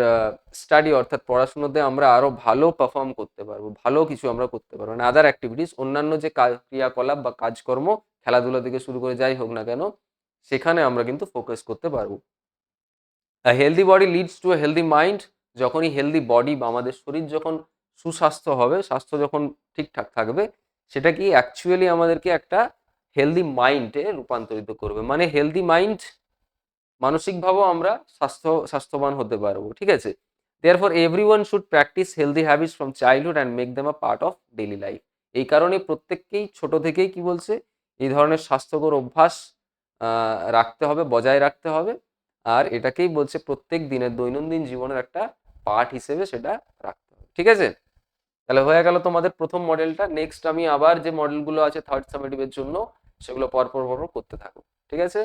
স্টাডি অর্থাৎ পড়াশুনোতে আমরা আরও ভালো পারফর্ম করতে পারবো, ভালো কিছু আমরা করতে পারবো, মানে আদার অ্যাক্টিভিটিস, অন্যান্য যে ক্রিয়াকলাপ বা কাজকর্ম, খেলাধুলা থেকে শুরু করে যাই হোক না কেন সেখানে আমরা কিন্তু ফোকাস করতে পারবো। Healthy body leads to A healthy mind, যখনই হেলদি বডি বা আমাদের শরীর যখন সুস্বাস্থ্য হবে, স্বাস্থ্য যখন ঠিকঠাক থাকবে, সেটা কি অ্যাকচুয়ালি আমাদেরকে একটা হেলদি মাইন্ডে রূপান্তরিত করবে, মানে হেলদি মাইন্ড মানসিকভাবেও আমরা স্বাস্থ্যবান হতে পারবো। ঠিক আছে, therefore everyone should practice healthy habits from childhood and make them a part of daily life, এই কারণে প্রত্যেককেই ছোট থেকেই কি বলছে এই ধরনের স্বাস্থ্যকর অভ্যাস রাখতে হবে, বজায় রাখতে হবে। আর এটাকেই বলছে প্রত্যেক দিনের দৈনন্দিন জীবনের একটা পার্ট হিসেবে সেটা রাখতে হবে। ঠিক আছে, তাহলে হয়ে গেল তোমাদের প্রথম মডেলটা। নেক্সট আমি আবার যে মডেলগুলো আছে থার্ড সামেটিভের জন্য সেগুলো পরপর পরপর করতে থাকো, ঠিক আছে?